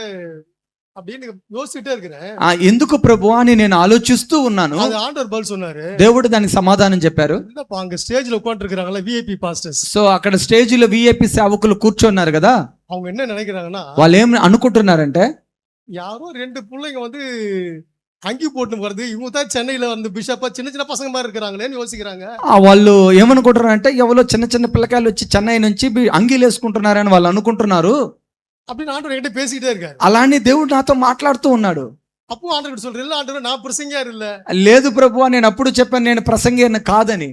அப்படின்னு யோசிச்சுட்டே இருக்கிறேன். ఎందుకు ప్రభు అని నేను ఆలోచిస్తూ ఉన్నాను. அது ఆண்டவர் பதில் சொன்னாரு. దేవుడు దానికి సమాధానం చెప్పారు. இல்லப்பா, அங்க ஸ்டேஜ்ல உட்கார்ந்து இருக்காங்கல்ல விஐபி பாஸ்டர்ஸ். సో అక్కడ స్టేజ్ లో విఐపి సేవకులు కూర్చున్నారు కదా. அவங்க என்ன நினைக்கிறாங்கன்னா, వాళ్ళు ఏం అనుకుంటున్నారంటే யாரோ 2 பிள்ளைங்க வந்து அங்கி போட்டு வருது, இவங்க தான் சென்னையில வந்து பிஷப்பா சின்ன சின்ன பசங்க மாதிரி இருக்கிறாங்களேன்னு யோசிக்கிறாங்க. వాళ్ళు ఏమనుకుంటున్నారంటే ఎవరో చిన్న చిన్న పిల్లకాయలు వచ్చి చెన్నై నుంచి అంగీలు వేసుకుంటున్నారని వాళ్ళు అనుకుంటున్నారు. அப்படின்னு ஆண்டவர் என்கிட்ட பேசிக்கிட்டே இருக்காரு. అలానే దేవుడు నాతో మాట్లాడుతూ ఉన్నాడు. அப்போ ஆண்டவர் சொல்றேன், இல்ல ஆண்டவர் நான் பிரசங்கியார் இல்ல. లేదు ప్రభు నేను అప్పుడు చెప్పాను నేను ప్రసంగిని కాదని.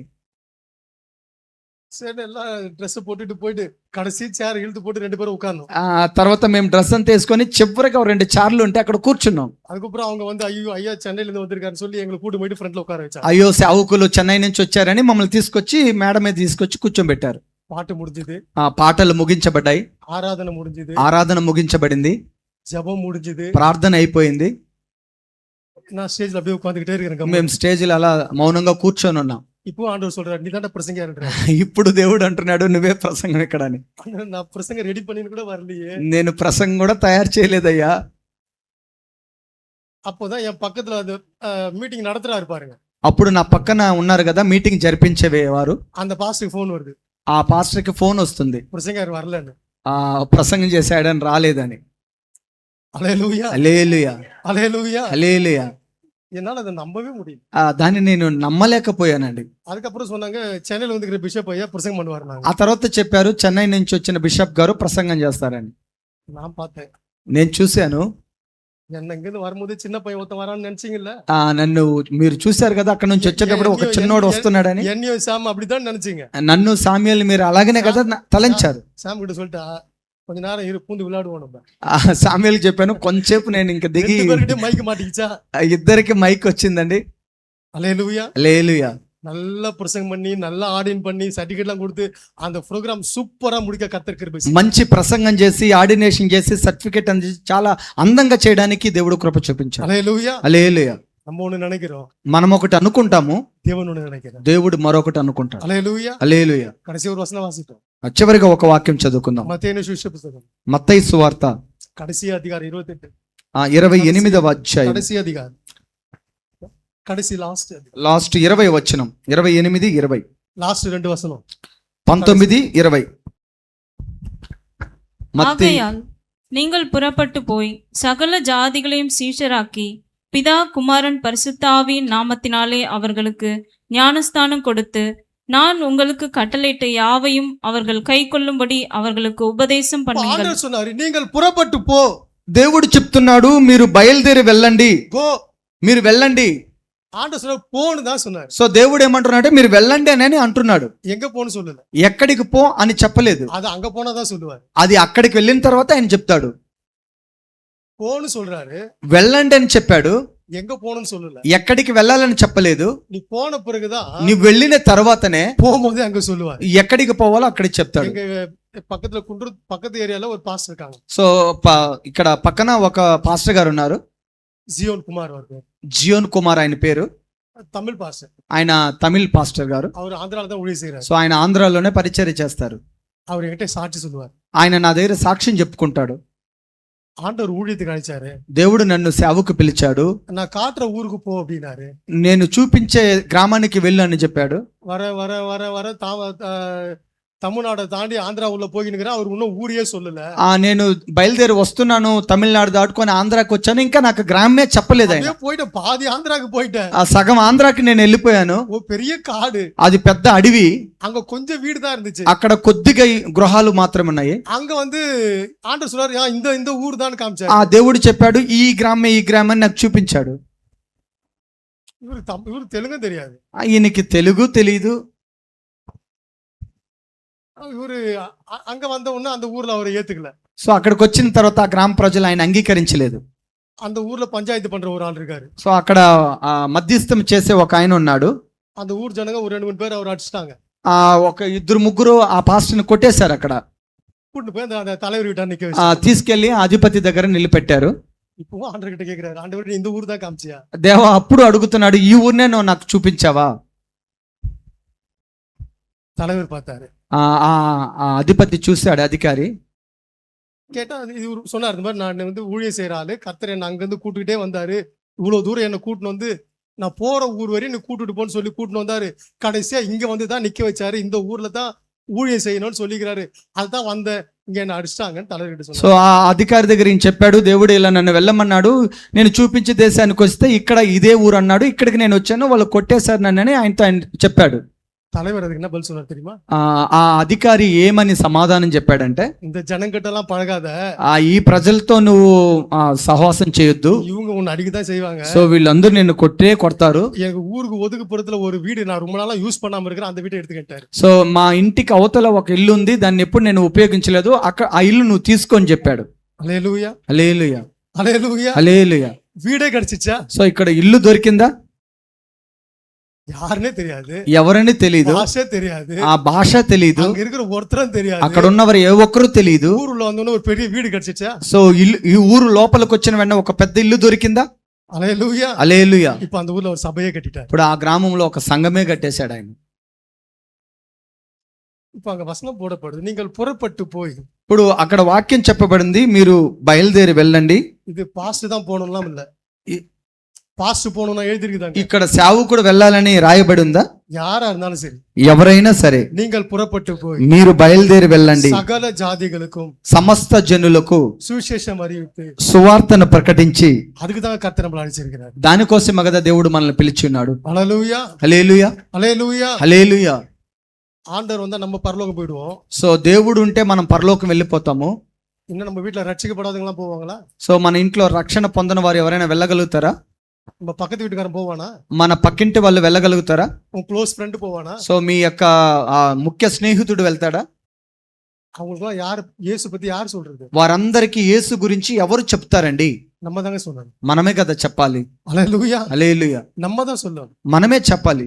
சரி எல்லாம் ட்ரெஸ் போட்டுட்டு போயிட்டு கடைசி சேர் இழுத்து போட்டு 2 பேரும் உட்கார்ந்தோம். ఆ తర్వాత మేము డ్రెస్ అంతా వేసుకొని చివరికి 2 చైర్లు ఉంటే అక్కడ కూర్చున్నాం. அதுக்கப்புறம் அவங்க வந்து ஐயோ ஐயா சென்னையில இருந்து வந்திருக்காருன்னு சொல்லி எங்களை கூட்டு போயிட்டு ஃப்ரண்ட்ல உட்கார வச்சாங்க. అయ్యో సేవకులు చెన్నై నుంచి వచ్చారని మమ్మల్ని తీసుకొచ్చి మేడ మీద తీసుకొచ్చి కూర్చోబెట్టారు. பாட்டு முடிஞ்சது, ఆ పాటలు ముగించబడ్డాయి, ஆராதனை முடிஞ்சது, ఆరాధన ముగించబడింది, ஜெபம் முடிஞ்சது. ప్రార్థన అయిపోయింది. நான் ஸ்டேஜ்ல அப்படியே உட்கார்ந்துகிட்டே இருக்கிறேன். మేము స్టేజ్లో అలా మౌనంగా కూర్చొని ఉన్నాం. இப்போ ஆண்டவர் சொல்றாரு, நீ தான் பிரசங்கியாருன்றாரு. ఇప్పుడు దేవుడు అంటున్నాడు నువ్వే ప్రసంగం ఇక్కడ అని. நான் பிரசங்க ரெடி பண்ணின்னு கூட வரலையே. నేను ప్రసంగం కూడా తయారు చేయలేదయ్యా. அப்போதான் என் பக்கத்துல அந்த மீட்டிங் நடத்துறாரு பாருங்க. అప్పుడు నా పక్కన ఉన్నారు కదా మీటింగ్ జరిపించేవారు. அந்த பாஸ்டருக்கு ఫోన్ வருது, ఆ పాస్టర్కి ఫోన్ వస్తుంది, பிரசங்கியார் வரலன்னு. ఆ ప్రసంగం చేశాడని రాలేదని. அல்லேலூயா, హల్లెలూయా, அல்லேலூயா. హల్లెలూయా. என்னால அதை நம்பவே முடியல. దాన్ని నేను నమ్మలేకపోయానండి. அதுக்கப்புறம் சொன்னாங்க, சென்னையில வந்துக்கிற பிஷப் ஐயா பிரசங்கம் பண்ணுவாரு. ఆ తర్వాత చెప్పారు చెన్నై నుంచి వచ్చిన బిషప్ గారు ప్రసంగం చేస్తారని. நான் பார்த்தேன், నేను చూశాను. என்ன இங்கிருந்து வரும்போது சின்ன பையன் ஒருத்தன் வரான்னு நினைச்சீங்கல்ல. నన్ను మీరు చూశారు కదా అక్కడ నుంచి వచ్చేటప్పుడు ఒక చిన్నోడు వస్తున్నాడని. என்னையும் சாம் அப்படிதான் நினைச்சீங்க. నన్ను సామ్యుల్ మీరు అలాగనే కదా తలంచారు. சாம் கிட்ட சொல்லிட்டா கொஞ்ச நேரம் இரு, பூந்து விளையாடுவோம் நம்ம. సామ్యుల్ చెప్పాను కొంచెంసేపు నేను ఇంక దిగి. 2 பேர்கிட்ட மைக் மாட்டிக்கிச்சா. ఇద్దరికి మైక్ వచ్చిందండి. அல்லேலூயா, హల్లెలూయా. நல்லா பிரசங்கம் பண்ணி நல்லா ஆடின் பண்ணி சர்டிபிகேட் எல்லாம் கொடுத்து அந்த ப்ரோக்ராம் சூப்பரா முடிக்க கர்த்தர் கிருபை. మంచి ప్రసంగం చేసి ఆర్డినేషన్ చేసి సర్టిఫికేట్ అంది చాలా అందంగా చేయడానికి దేవుడు కృప చూపించాడు. அல்லேலூயா. హల్లెలూయా. நம்ம ஒண்ணு நினைக்கிறோம், మనం ఒకటి అనుకుంటాము, தேவன் ஒண்ணு நினைக்கிறார். దేవుడు మరొకటి అనుకుంటాడు. அல்லேலூயா. హల్లెలూయా. கடைசி ஒரு வசனம் வாசிட்டோம். చివరిగా ఒక వాక్యం చదువుకుందాం. மத்தேயு சுவிசேஷ புத்தகம் మత్తయి సువార్త கடைசி அதிகாரம் 28. 28వ అధ్యాయం கடைசி அதிகாரம், கடைசி லாஸ்ட் లాస్ట్ 20 వచనం 28 20 லாஸ்ட் 2 வசனம் 19 20. మత్తయి ஆகையால் நீங்கள் புறப்பட்டு போய் சகல ஜாதிகளையும் சீஷராக்கி பிதா குமாரன் பரிசுத்த ஆவியின் நாமத்தினாலே அவர்களுக்கு ஞானஸ்தானம் கொடுத்து நான் உங்களுக்கு கட்டளையிட்ட யாவையும் அவர்கள் கைக்கொள்ளும்படி அவர்களுக்கு உபதேசம் பண்ணுங்கள். ஆண்டவர் சொன்னாரு, நீங்கள் புறப்பட்டு போ. దేవుడు చెప్తున్నాడు మీరు బయలుదేరి వెళ్ళండి, கோ. మీరు వెళ్ళండి. ஆண்டவர் சொன்னாரு, போன்னு தான் சொன்னாரு. సో దేవుడు ఏమంటున్నాడంటే మీరు వెళ్ళండి అని అంటున్నాడు. எங்க போன்னு சொல்லல, ఎక్కడికి పో అని చెప్పలేదు. அது అங்க போனா தான் சொல்லுவாரு. అది అక్కడికి వెళ్ళిన తర్వాత ఆయన చెప్తాడు. போன்னு சொல்றாரு, వెళ్ళండి అని చెప్పాడు, எங்க போகணும்னு சொல்லல. ఎక్కడికి వెళ్ళాలని చెప్పలేదు. நீ போன பிறகுதான் నువ్వు వెళ్ళిన తర్వాతనే போகும்போது அங்க சொல்லுவாரு. ఎక్కడికి పోవాలో అక్కడికి చెప్తాడు. எங்க பக்கத்துல குன்றூர் பக்கத்து ஏரியால ஒரு பாஸ்டர் இருக்காங்க, సో ఇక్కడ పక్కన ఒక పాస్టర్ గారు ఉన్నారు. ஜியோன் குமார் அவர் பேர். జియోన్ కుమార్ ఆయన పేరు. தமிழ் பாஸ்டர். ఆయన తమిళ్ పాస్టర్ గారు. அவர் ఆంధ్రాలో தான் ஊழியம் செய்யறாரு. సో ఆయన ఆంధ్రాలోనే పరిచర్య చేస్తారు. அவர் என்கிட்ட సాక్షి சொல்லுவார். ఆయన నా దగ్గర సాక్ష్యం చెప్పుకుంటాడు. ஆண்டவர் ஊழியத்துக்கு அழைச்சாரு, దేవుడు నన్ను సేవకు పిలిచాడు, நான் காட்டுற ஊருக்கு போ அப்படின்னாரு. నేను చూపించే గ్రామానికి వెళ్ళు అని చెప్పాడు. வர வர வர வர தமிழ்நாடை தாண்டி ஆந்திரா உள்ள போயினுக்கிறேன், அவர் இன்னும் ஊரையே சொல்லல. నేను బయలుదేరి వస్తున్నాను, తమిళనాడు దాటుకొని ఆంధ్రాకి వచ్చాను, ఇంకా నాకు గ్రామమే చెప్పలేదు ఆయన. போயிட்டேன், பாதி ఆంధ్రాக்கு போயிட்டேன். ఆ సగం ఆంధ్రాకి నేను వెళ్ళిపోయాను. ఓ பெரிய காடு, అది పెద్ద అడవి, அங்க கொஞ்சம் வீடு தான் இருந்துச்சு. అక్కడ కొద్దిగా గృహాలు మాత్రమే ఉన్నాయి. அங்க வந்து ஆண்டவர் சொன்னாரு, இந்த இந்த ஊர் தான் காமிச்சாரு. ఆ దేవుడు చెప్పాడు ఈ గ్రామం నాకు చూపించాడు. இவரு தெலுங்கு தெரியாது, ఈయనకి తెలుగు తెలియదు. இவரு அங்க வந்த உடனே அந்த ஊர்ல அவரை ஏத்துக்கல. సో అక్కడికి వచ్చిన తర్వాత ఆ గ్రామ ప్రజలు ఆయన అంగీకరించలేదు. அந்த ஊர்ல பஞ்சாயத்து பண்ற ஒரு ஆள் இருக்காரு. సో అక్కడ మధ్యస్థం చేసే ఒక ఆయన ఉన్నాడు. அந்த ஊர் ஜனங்க ஒரு 2-3 பேர் அவர் அடிச்சிட்டாங்க. ఒక 2-3 ఆ పాస్టర్ని కొట్టేశారు. అక్కడ கூட்டு போய் அந்த தலைவர் வீட்டா நிக்க வச்சு తీసుకెళ్లి అధిపతి దగ్గర నిలబెట్టారు. இப்போ ஆண்டவர் கிட்ட கேக்குறாரு, ஆண்டவர் இந்த ஊர் தான் காமிச்சியா? దేవా అప్పుడు అడుగుతున్నాడు, ఈ ఊరినే నువ్వు నాకు చూపించావా? தலைவர் பார்த்தாரு, ఆ అధిపతి చూశాడు, అధికారి. கேட்டா இவரு சொன்னாரு, இந்த மாதிரி நான் வந்து ஊழியம் செய்யற ஆளு, கர்த்தர் என்ன அங்க இருந்து கூட்டுக்கிட்டே வந்தாரு, இவ்வளவு தூரம் என்ன கூட்டின்னு வந்து நான் போற ஊர் வரையும் நீ கூட்டிட்டு போன்னு சொல்லி கூட்டின்னு வந்தாரு. கடைசியா இங்க வந்து தான் நிக்க வச்சாரு, இந்த ஊர்ல தான் ஊழியம் செய்யணும்னு சொல்லிக்கிறாரு. அதுதான் வந்தேன், இங்க என்ன అడిస్తాங்கன்னு தலைவர்கிட்ட సో சொன்னாரு. ఆ అధికారి దగ్గర ఈయన చెప్పాడు, దేవుడు ఇలా నన్ను వెళ్ళమన్నాడు, నేను చూపించే దేశానికి వస్తే ఇక్కడ ఇదే ఊరు అన్నాడు, ఇక్కడికి నేను వచ్చాను, వాళ్ళు కొట్టేశారు నన్నని ఆయనతో ఆయన చెప్పాడు. தலைவர் அதுக்கு என்ன பதில் சொன்னார் தெரியுமா? ఆ అధికారి ఏమని సమాధానం చెప్పాడంటే, இந்த ஜனங்கிட்ட எல்லாம் பழகாத, ఈ ప్రజలతో నువ్వు సహవాసం చేయొద్దు, இவங்க உன்னை அடிக்கதான் செய்வாங்க. సో వీళ్ళందరూ నిన్ను కొడతారు. எங்க ஊருக்கு ஒதுக்குப்புறத்துல ஒரு வீடு நான் ரொம்ப நாளா யூஸ் பண்ணாம இருக்கிறேன், அந்த வீட்டை எடுத்துக்கிட்டாரு. సో మా ఇంటికి అవతల ఒక ఇల్లు ఉంది, దాన్ని ఎప్పుడు నేను ఉపయోగించలేదు, అక్కడ ఆ ఇల్లు నువ్వు తీసుకొని చెప్పాడు. హల్లెలూయా, హల్లెలూయా, హల్లెలూయా. హల్లెలూయా. வீடே கிடைச்சிச்சா? సో ఇక్కడ ఇల్లు దొరికిందా? யாருன்னே தெரியாது, ఎవరని తెలియదు, భాషే தெரியாது, ఆ భాష తెలియదు, அங்க இருக்கிற ஒருத்தரும் தெரியாது, అక్కడ ఉన్నవారు ఏ ఒక్కరు తెలియదు. ஊருல வந்தோன்னு ஒரு பெரிய வீடு கிடைச்சிச்சா? సో ఈ ఊరు లోపలికి వచ్చిన వెంటనే ఒక పెద్ద ఇల్లు దొరికిందా? హల్లెలూయా. హల్లెలూయా. இப்ப அந்த ஊர்ல ஒரு சபையே கட்டிட்டாரு. ఇప్పుడు ఆ గ్రామంలో ఒక సంఘమే కట్టేశాడు ఆయన. இப்ப அங்க வசனம் போடப்படுது, நீங்கள் புறப்பட்டு போய். ఇప్పుడు అక్కడ వాక్యం చెప్పబడింది, మీరు బయలుదేరి వెళ్ళండి. இது பாஸ்ட் தான் போகணும்லாம் இல்ல, இ- பாஸ்ட் போகணும்னா எழுதிருக்குதாங்க. ఇక్కడ సేవకుడు వెళ్ళాలని రాయబడి ఉందా? யாரா இருந்தாலும் சரி, ఎవరైనా సరే நீங்கள் புறப்பட்டு போய் మీరు బయలుదేరి వెళ్ళండి, சகல ஜாதிகளுக்கும் సమస్త జనులకు சுவிசேஷம் அறிவித்து. సువార్తను ప్రకటించి, அதுக்கு தான் கர்த்தர் நம்மள அழைச்சிருக்கிறார். దానికోసం కదా దేవుడు మనల్ని పిలిచి ఉన్నాడు. ஹல்லேலூயா, హల్లెలూయా, ஹல்லேலూయా. హల్లెలూయా. ஆண்டவர் வந்தா நம்ம பரலோகம் போயிடுவோம். సో దేవుడు ఉంటే మనం పరలోకం వెళ్ళిపోతాము. இன்னும் நம்ம வீட்டுல ரட்சிக்கப்படாதவங்களாம் போவாங்களா? సో మన ఇంట్లో రక్షణ పొందిన వారు ఎవరైనా వెళ్ళగలుగుతారా? நம்ம பக்கத்து வீட்டுக்காரன் போவானா? మన పక్కింటి వాళ్ళు వెళ్ళగలుగుతారా? உன் க்ளோஸ் ஃப்ரெண்ட் போவானா? సో మీ యొక్క ముఖ్య స్నేహితుడు వెళ్తాడా? அவங்களுக்குலாம் யார் இயேசு பத்தி யார் சொல்றது? వారందరికీ యేసు గురించి ఎవరు చెప్తారండి? நம்ம தாங்க சொல்லணும். మనమే కదా చెప్పాలి. ஹல்லேலூயா, హల్లెలూయా. நம்ம தான் சொல்லணும். మనమే చెప్పాలి.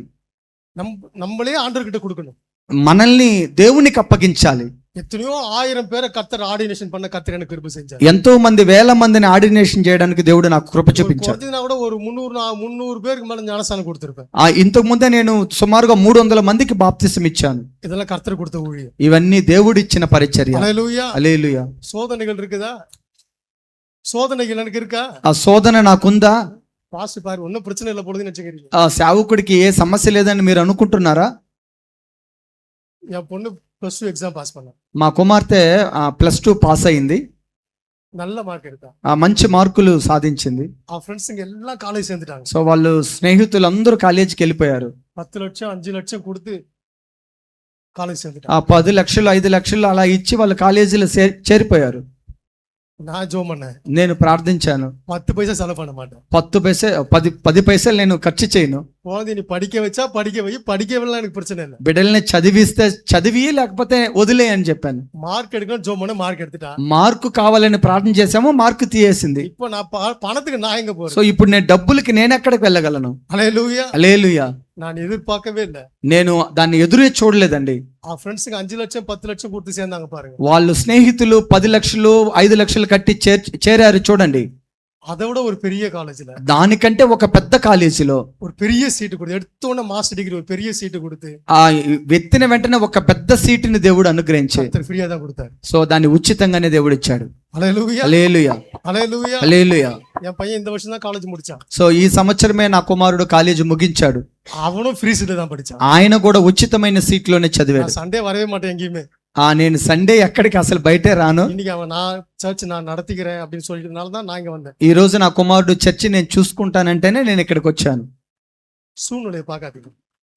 நம்மளே ஆண்டவர்கிட்ட கொடுக்கணும். మనల్ని దేవునికి అప్పగించాలి. எத்தனையோ 1000 பேரை கர்த்தர் ஆர்டினேஷன் பண்ண கர்த்தர் எனக்கு கிருபை செஞ்சார். ఎంతో మంది వేల మందిని ఆర్డినేషన్ చేయడానికి దేవుడు నాకు కృప చూపించాడు. குறைஞ்சதுனா கூட ஒரு 300 பேருக்கு மேல ஞானஸ்நானம் கொடுத்திருப்பேன். ఇంతకు ముందే నేను సుమారుగా 300 మందికి బాప్తిసం ఇచ్చాను. இதெல்லாம் கர்த்தர் கொடுத்த ஊழியம். ఇవన్నీ దేవుడిచ్చిన పరిచర్య. ஹல்லேலూயா, హల్లెలూయా. சோதனைகள் இருக்குதா? சோதனைகள் எனக்கு இருக்கா? ఆ శోధన నాకుందా? பாஸ்ட் பாரு, ஒன்னும் பிரச்சனை இல்ல போடுதுன்னு நினைச்சுக்கிறீங்க. ఆ సేవకుడికి ఏ సమస్య లేదని మీరు అనుకుంటున్నారా? என் பொண்ணு +2 எக்ஸாம் பாஸ் பண்ணா, మా కుమార్తె +2 పాస్ అయింది. நல்ல மார்க் எடுத்தா, మంచి మార్కులు సాధించింది. அவ ஃப்ரெண்ட்ஸுங்க எல்லாம் காலேஜ் சேர்ந்துட்டாங்க. సో వాళ్ళు స్నేహితులు అందరూ కాలేజీకి వెళ్ళిపోయారు. 10 லட்சம் 5 லட்சம் கொடுத்து காலேஜ் சேர்ந்துட்டாங்க. 10 లక్షలు 5 లక్షలు అలా ఇచ్చి వాళ్ళు కాలేజీలో చేరిపోయారు. நான் ஜோம் பண்ணேன், నేను ప్రార్థించాను, 10 பைசா செலவு பண்ண மாட்டேன். 10 పైసలు నేను ఖర్చు చేయను. குழந்தை நீ படிக்க வச்சா படிக்க வை, படிக்கவில்லை எனக்கு பிரச்சனை இல்லை. బిడ్డల్ని చదివిస్తే చదివి లేకపోతే వదిలే అని చెప్పాను. மார்க் எடுக்கணும் ஜோம் பண்ண மார்க் எடுத்துட்டா. మార్కు కావాలని ప్రార్థన చేసాము, మార్కు తీయేసింది. இப்போ நான் பணத்துக்கு நான் எங்க సో போறேன்? ఇప్పుడు నేను డబ్బులకి నేను ఎక్కడికి వెళ్ళగలను? ஹல்லேலூயா. హల్లెలూయా. நான் ఎదుర్పాకவே இல்லை. నేను దాన్ని ఎదురే చూడలేదండి. ఆ ఫ్రెండ్స్కి 5 లక్షలు 10 లక్షలు கொடுத்து சேர்ந்தாங்க பாருங்க. వాళ్ళు స్నేహితులు 10 లక్షలు 5 లక్షలు కట్టి చేరారు చూడండి. அதை விட ஒரு பெரிய காலேஜ்ல దానికంటే ఒక పెద్ద కాలేజీలో ஒரு பெரிய சீட்டு கொடுத்து, எடுத்தோன்னே மாஸ்டர் டிகிரி ஒரு பெரிய சீட்டு கொடுத்து ఆ వ్యక్తిని వెంటనే ఒక పెద్ద సీటుని దేవుడు అనుగ్రహించాడు. கர்த்தர் ஃப்ரீயா தான் கொடுத்தாரு. సో దాన్ని ఉచితంగానే దేవుడు ఇచ్చాడు. ஹல்லேலூயா. హల్లెలూయా. ஹல்லேலூயா. హల్లెలూయా. என் பையன் இந்த வருஷம் தான் காலேஜ் முடிச்சான். సో ఈ సంవత్సరమే నా కుమారుడు కాలేజీ ముగించాడు. அவனும் ஃப்ரீ சீட்டு தான் படிச்சான். ఆయన కూడా ఉచితమైన సీట్లోనే చదివాడు. நான் சண்டே வரவே மாட்டேன் எங்கேயுமே. నేను సండే ఎక్కడికి అసలు బయటే రాను. இன்னைக்கு அவன் நான் சர்ச் நான் நடத்திக்கிறேன் அப்படின்னு சொல்லிட்டனால தான் நான் இங்க வந்தேன். ఈ రోజు నా కుమారుడు చర్చి నేను చూసుకుంటానంటేనే నేను ఇక్కడికి వచ్చాను. சூழ்நிலையை பார்க்காதீங்க,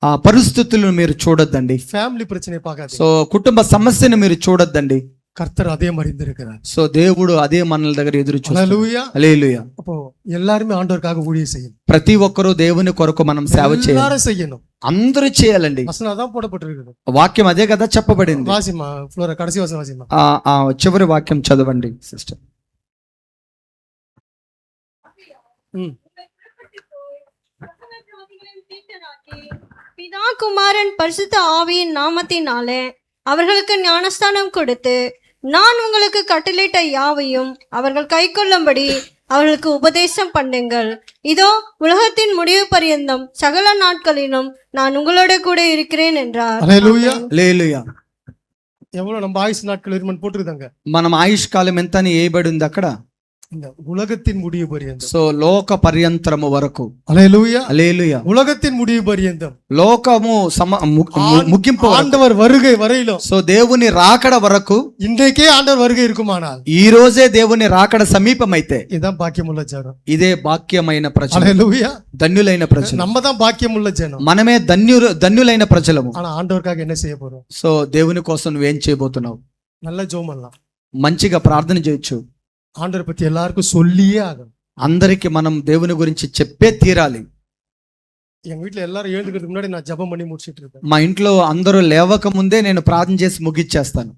ఆ పరిస్థితులను మీరు చూడొద్దండి. ஃபேமிலி பிரச்சனையை பார்க்காதீங்க. సో కుటుంబ సమస్యను మీరు చూడొద్దండి. கர்த்தர் அதே மாதிரி இருந்திருக்கிறார். సో దేవుడు అదే మనల దగ్గర ఎదురు చూస్తాడు. ஹல்லேலூயா. హల్లెలూయా. அப்போ எல்லாருமே ஆண்டவருக்காக ஊழியம் செய்யணும். ప్రతి ఒక్కరూ దేవుని కొరకు మనం సేవ చేయాలి. எல்லாரும் செய்யணும். అందరూ చేయాలండి. வசனம் தான் போடப்பட்டிருக்குது. వాక్యం అదే కదా చెప్పబడింది. வாசிமா ஃப்ளோரா, கடைசி வசனம் வாசிமா. ఆ చివరి వాక్యం చదవండి సిస్టర్. பிதா குமாரன் பரிசுத்த ஆவியின் நாமத்தினாலே அவர்களுக்கு ஞானஸ்தானம் கொடுத்து நான் உங்களுக்கு கட்டளையிட்ட யாவையும் அவர்கள் கைக்கொள்ளும்படி அவர்களுக்கு உபதேசம் பண்ணுங்கள். இதோ உலகத்தின் முடிவு பரியந்தம் சகல நாட்களிலும் நான் உங்களோட கூட இருக்கிறேன் என்றார். ஹல்லேலூயா. హల్లెలూయా. எவ்வளவு நம்ம ஆயுசு நாட்கள் இருமன் போட்டுருக்காங்க. మనం ఆయుష్ కాలం ఎంత అని వేయబడి ఉంది అక్కడ. இந்த உலகத்தின் முடிவு பரியந்தம். సో లోక పర్యంతరము వరకు. ஹல்லேலூயா. హల్లెలూయా. உலகத்தின் முடிவு பரியந்தம். లోకము ముగింపు వరకు. ஆண்டவர் வருகை வரையிலும். సో దేవుని రాకడ వరకు. இன்றைக்கே ஆண்டவர் வருகை இருக்குமானால் ఈ రోజే దేవుని రాకడ సమీపమైతే இதான் பாக்கியமுள்ள ஜனம். ఇదే భాగ్యమైన ప్రజలు, ஹல்லேலூயா. ధన్యులైన ప్రజలు. நம்ம தான் பாக்கியமுள்ள ஜனம். మనమే ధన్యులైన ప్రజలము. ஆனா ఆండవర్కాக என்ன செய்ய போறோம்? సో దేవుని కోసం నువ్వేం చేయబోతున్నావు? நல்ல ஜெபம் பண்ணலாம். మంచిగా ప్రార్థన చేయొచ్చు. ஆண்டவர் பத்தி எல்லாருக்கும் சொல்லியே ஆகணும். అందరికి మనం దేవుని గురించి చెప్పే తీరాలి. எங்க வீட்டுல எல்லாரும் எழுந்துக்கிறதுக்கு முன்னாடி நான் ஜெபம் பண்ணி முடிச்சிட்டு இருப்பேன். మా ఇంట్లో అందరూ లేవక ముందే నేను ప్రార్థన చేసి ముగిచ్చేస్తాను.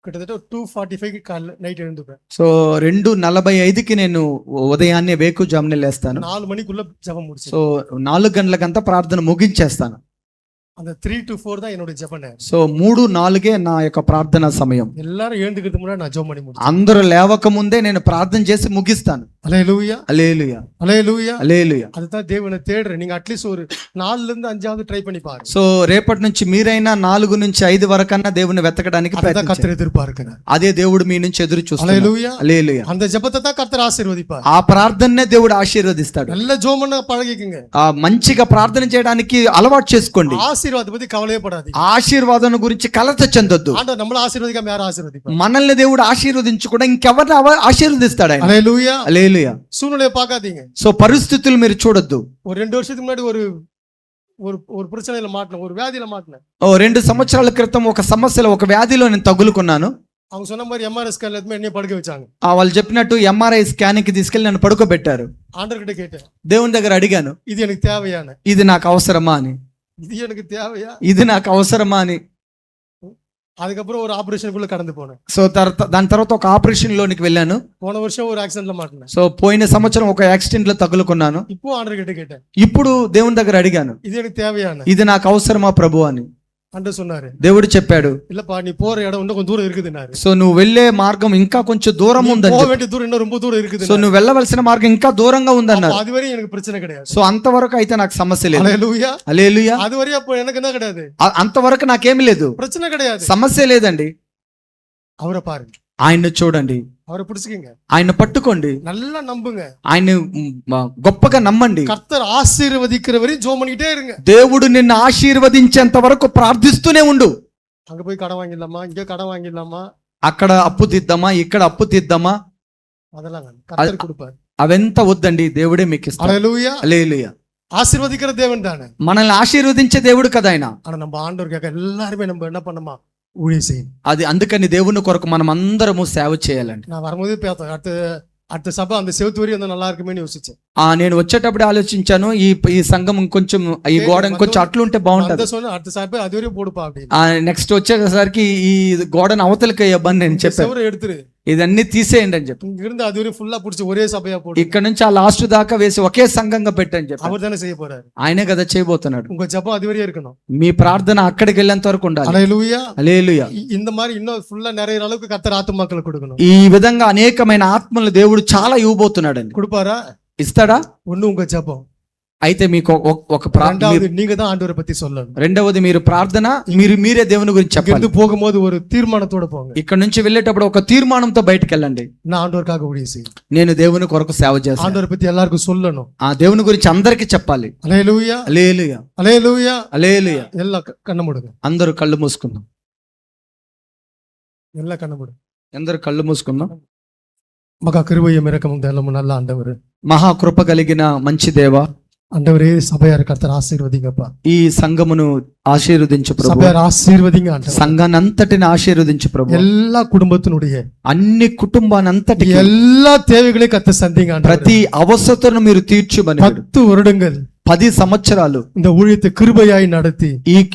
கிட்டத்தட்ட 2:45కి కాల్ నైట్ எழுந்துப்பேன். సో 2:45కి నేను ఉదయాన్నే వేకుజామునే లేస్తాను. 4 மணிக்குள்ள ஜெபம் முடிச்சு. సో 4 గంటలకంతా ప్రార్థన ముగించేస్తాను. அந்த 3 to 4 தான் என்னோட ஜெப நேரம். సో 3-4 నా యొక్క ప్రార్థన సమయం. எல்லாரும் எழுந்துக்கிறதுக்கு முன்னாடி நான் ஜெபம் பண்ணி முடிச்சேன். అందరూ లేవక ముందే నేను ప్రార్థన చేసి ముగిస్తాను. ஹல்லேலூயா. హల్లెలూయా. ஹல்லேலூயா. హల్లెలూయా. அதுதான் தேவனை தேடுறேன். நீங்க அட்லீஸ்ட் ஒரு 4ல இருந்து 5ஆவது ட்ரை பண்ணி பாருங்க. సో రేపటి నుంచి మీరైనా 4 నుంచి 5 వరకన్నా దేవుని వెతకడానికి அதான் ప్రయత్నించండి. கர்த்தர் எதிர்பார்க்கிறார். అదే దేవుడు మీ నుంచి ఎదురు చూస్తున్నాడు. ஹல்லேலூயா. హల్లెలూయా. அந்த ஜெபத்தை தான் கர்த்தர் ஆசீர்வதிப்பார். ఆ ప్రార్థననే దేవుడు ఆశీర్వదిస్తాడు. நல்ல ஜெபம் பண்ண பழகிக்குங்க. ఆ మంచిగా ప్రార్థన చేయడానికి అలవాటు చేసుకోండి. ஆசீர்வாதத்தை பத்தி கவலையே படாதீங்க. ఆశీర్వాదం గురించి కలత చెందొద్దు. ஆண்டவர் நம்மள ஆசீர்வதிக்காம யாரை ஆசீர்வதிப்பார்? మనల్ని దేవుడు ఆశీర్వదించకుండా ఇంకెవరిని ఆశీర్వదిస్తాడు ఆయన. ஹல்லேலூயா. హల్లెలూయా. சூழ்நிலையை பார்க்காதீங்க. సో పరిస్థితులు మీరు చూడొద్దు. ஒரு 2 வருஷத்துக்கு முன்னாடி ஒரு ஒரு ஒரு பிரச்சனையில மாட்டினேன், ஒரு வியாதியில மாட்டினேன். 2 సంవత్సరాల క్రితం ఒక సమస్యలో ఒక వ్యాధిలో నేను తగులుకున్నాను. அவங்க சொன்ன மாதிரி MRI ஸ்கேன்ல எதுவுமே என்னைய படுக்க வச்சாங்க. వాళ్ళు చెప్పినట్టు ఎంఆర్ఐ స్కాన్ కి తీసుకెళ్లి నన్ను పడుకోబెట్టారు. ஆண்டவர் கிட்ட கேட்டேன், దేవుని దగ్గర అడిగాను, இது எனக்கு தேவையான, ఇది నాకు అవసరమా అని. இது எனக்கு தேவையா? ఇది నాకు అవసరమా అని. அதுக்கப்புறம் ஒரு ஆபரேஷனுக்குள்ள கடந்து போனேன். సో దాని తర్వాత ఒక ఆపరేషన్ లోనికి వెళ్ళాను. போன வருஷம் ஒரு ஆக்சிடென்ட்ல மாட்டினேன். సో పోయిన సంవత్సరం ఒక యాక్సిడెంట్ లో తగులుకున్నాను. இப்போ ஆண்டவர் கிட்ட கேட்டேன், ఇప్పుడు దేవుని దగ్గర అడిగాను, இது எனக்கு தேவையான. ఇది నాకు అవసరమా ప్రభు అని. ஆண்டவர் சொன்னாரு, దేవుడు చెప్పాడు, இல்லப்பா நீ போற இடம் இன்னும் கொஞ்சம் தூரம் இருக்குதுன்னாரு. సో నువ్వు వెళ్ళే మార్గం ఇంకా కొంచెం దూరం ఉందని போக చెప్పాడు. வேண்டிய தூரம் இன்னும் ரொம்ப தూరం இருக்குது. సో నువ్వు వెళ్ళవలసిన మార్గం ఇంకా దూరంగా ఉందన్నారు. அதுவரை எனக்கு பிரச்சனை கிடையாது. సో అంతవరకు అయితే నాకు సమస్య లేదు. ஹல்லேலூயா. హల్లెలూయా. அதுவரை அப்போ எனக்கு என்ன கிடையாது, అంతవరకు నాకేమీ లేదు, பிரச்சனை கிடையாது. సమస్య లేదండి. அவரை பாருங்க, ఆయన్ని చూడండి, அவரை பிடிச்சுக்கங்க, ఆయన పట్టుకోండి, நல்லா நம்புங்க, ఆయన్ని గొప్పగా నమ్మండి. கர்த்தர் ஆசீர்வதிக்கிறவரையும் ஜெபம் பண்ணிட்டே இருங்க. దేవుడు నిన్ను ఆశీర్వదించేంత వరకు ప్రార్థిస్తూనే ఉండు. அங்க போய் கடன் வாங்கிடலாமா, இங்க கடன் வாங்கிடலாமா, అక్కడ అప్పు తీద్దామా, ఇక్కడ అప్పు తీద్దామా, அதெல்லாம் வேண்டாம். கர்த்தர் கொடுப்பார். అవంతా వద్దండి, దేవుడే మీకు ఇస్తాడు. ஹல்லேலூயா. హల్లెలూయా. ஆசீர்வதிக்கிற தேவன் தானே. మనల్ని ఆశీర్వదించే దేవుడు కదా ఆయన. ஆனா நம்ம ஆண்டவருக்காக எல்லாருமே நம்ம என்ன பண்ணணுமா, ஊழியம் செய்யணும். అది అందుకని దేవుని కొరకు మనం అందరము సేవ చేయాలండి. நான் வரும்போது பார்த்தேன், அடுத்த சபை அந்த செவுத்து வரையும் வந்து நல்லா இருக்குமேன்னு யோசிச்சேன். నేను వచ్చేటప్పుడు ఆలోచించాను ఈ సంఘం ఇంకొంచెం ఈ గోడ ఇంకొంచెం అట్లుంటే బాగుంటది. அந்த சொன்ன அடுத்த சாப்பே அது வரையும் போடுப்பா அப்படின்னு. నెక్స్ట్ వచ్చేసరికి ఈ గోడను అవతలకి ఇవ్వని నేను చెప్పాను. செவரை எடுத்துரு, ఇదన్నీ తీసేయండి అని చెప్పి இங்க இருந்து அது வரையும் ஃபுல்லா புடிச்சு ஒரே சபையா போடு. ఇక్కడ నుంచి ఆ లాస్ట్ దాకా వేసి ఒకే సంఘంగా పెట్టని చెప్పి அவர் தானே செய்ய போறாரு. ఆయనే కదా చేయబోతున్నాడు. உங்க ஜெபம் அது வரையும் இருக்கணும். మీ ప్రార్థన అక్కడికి వెళ్ళేంత వరకు ఉండాలి. ஹல்லேலூயா. హల్లెలూయా. இந்த மாதிரி இன்னும் ஃபுல்லா நிறைய அளவுக்கு கர்த்தர் ஆத்துமாக்களை கொடுக்கணும். ఈ విధంగా అనేకమైన ఆత్మలు దేవుడు చాలా ఇవ్వబోతున్నాడండి. கொடுப்பாரா? ఇస్తాడా? ஒண்ணு உங்க ஜெபம், అయితే మీకు ఒక ரெண்டாவது நீங்க தான் ஆண்டவரை பத்தி சொல்லணும். రెండవది మీరు ప్రార్థన, మీరే దేవుని గురించి இங்க చెప్పాలి. இருந்து போகும்போது ஒரு தீர்மானத்தோட போங்க. ఇక్కడ నుంచి వెళ్ళేటప్పుడు ఒక తీర్మానంతో బయటకు వెళ్ళండి. நான் ஆண்டவருக்காக ஊழியம் செய்யும், నేను దేవుని కొరకు సేవ చేస్తాను. ஆண்டவரை பத்தி எல்லாருக்கும் சொல்லணும். ఆ దేవుని గురించి అందరికీ చెప్పాలి. ஹல்லேலூயா, హల్లెలూయా, ஹல்லேலூயா. హల్లెలూయా. எல்லாம் கண்ண மூடுங்க, అందరూ కళ్ళు మూసుకుందాం. எல்லாம் கண்ண மூடுங்க. అందరూ కళ్ళు మూసుకుందాం. மகா கிருபையும் இரக்கமும் தெல்லமும் நல்ல ஆண்டவர், మహా కృప కలిగిన మంచి దేవ, ஆண்டவரே சபையார் கர்த்தர் ஆசீர்வதிங்கப்பா. ఈ సంఘమును ఆశీర్వదించు ప్రభు. சபையார் ஆசீர்வதிங்க ஆண்டவர். సంఘాన్ని అంతటిని ఆశీర్వదించు ప్రభు. எல்லா குடும்பத்தினுடைய అన్ని కుటుంబానంతటికి எல்லா தேவைகளையும் கர்த்தர் சந்திங்க ஆண்டவர். ప్రతి అవసరతను మీరు తీర్చుమని 10 வருடங்கள் 10 సంవత్సరాలు இந்த ஊழியத்தை கிருபையாய் நடத்தி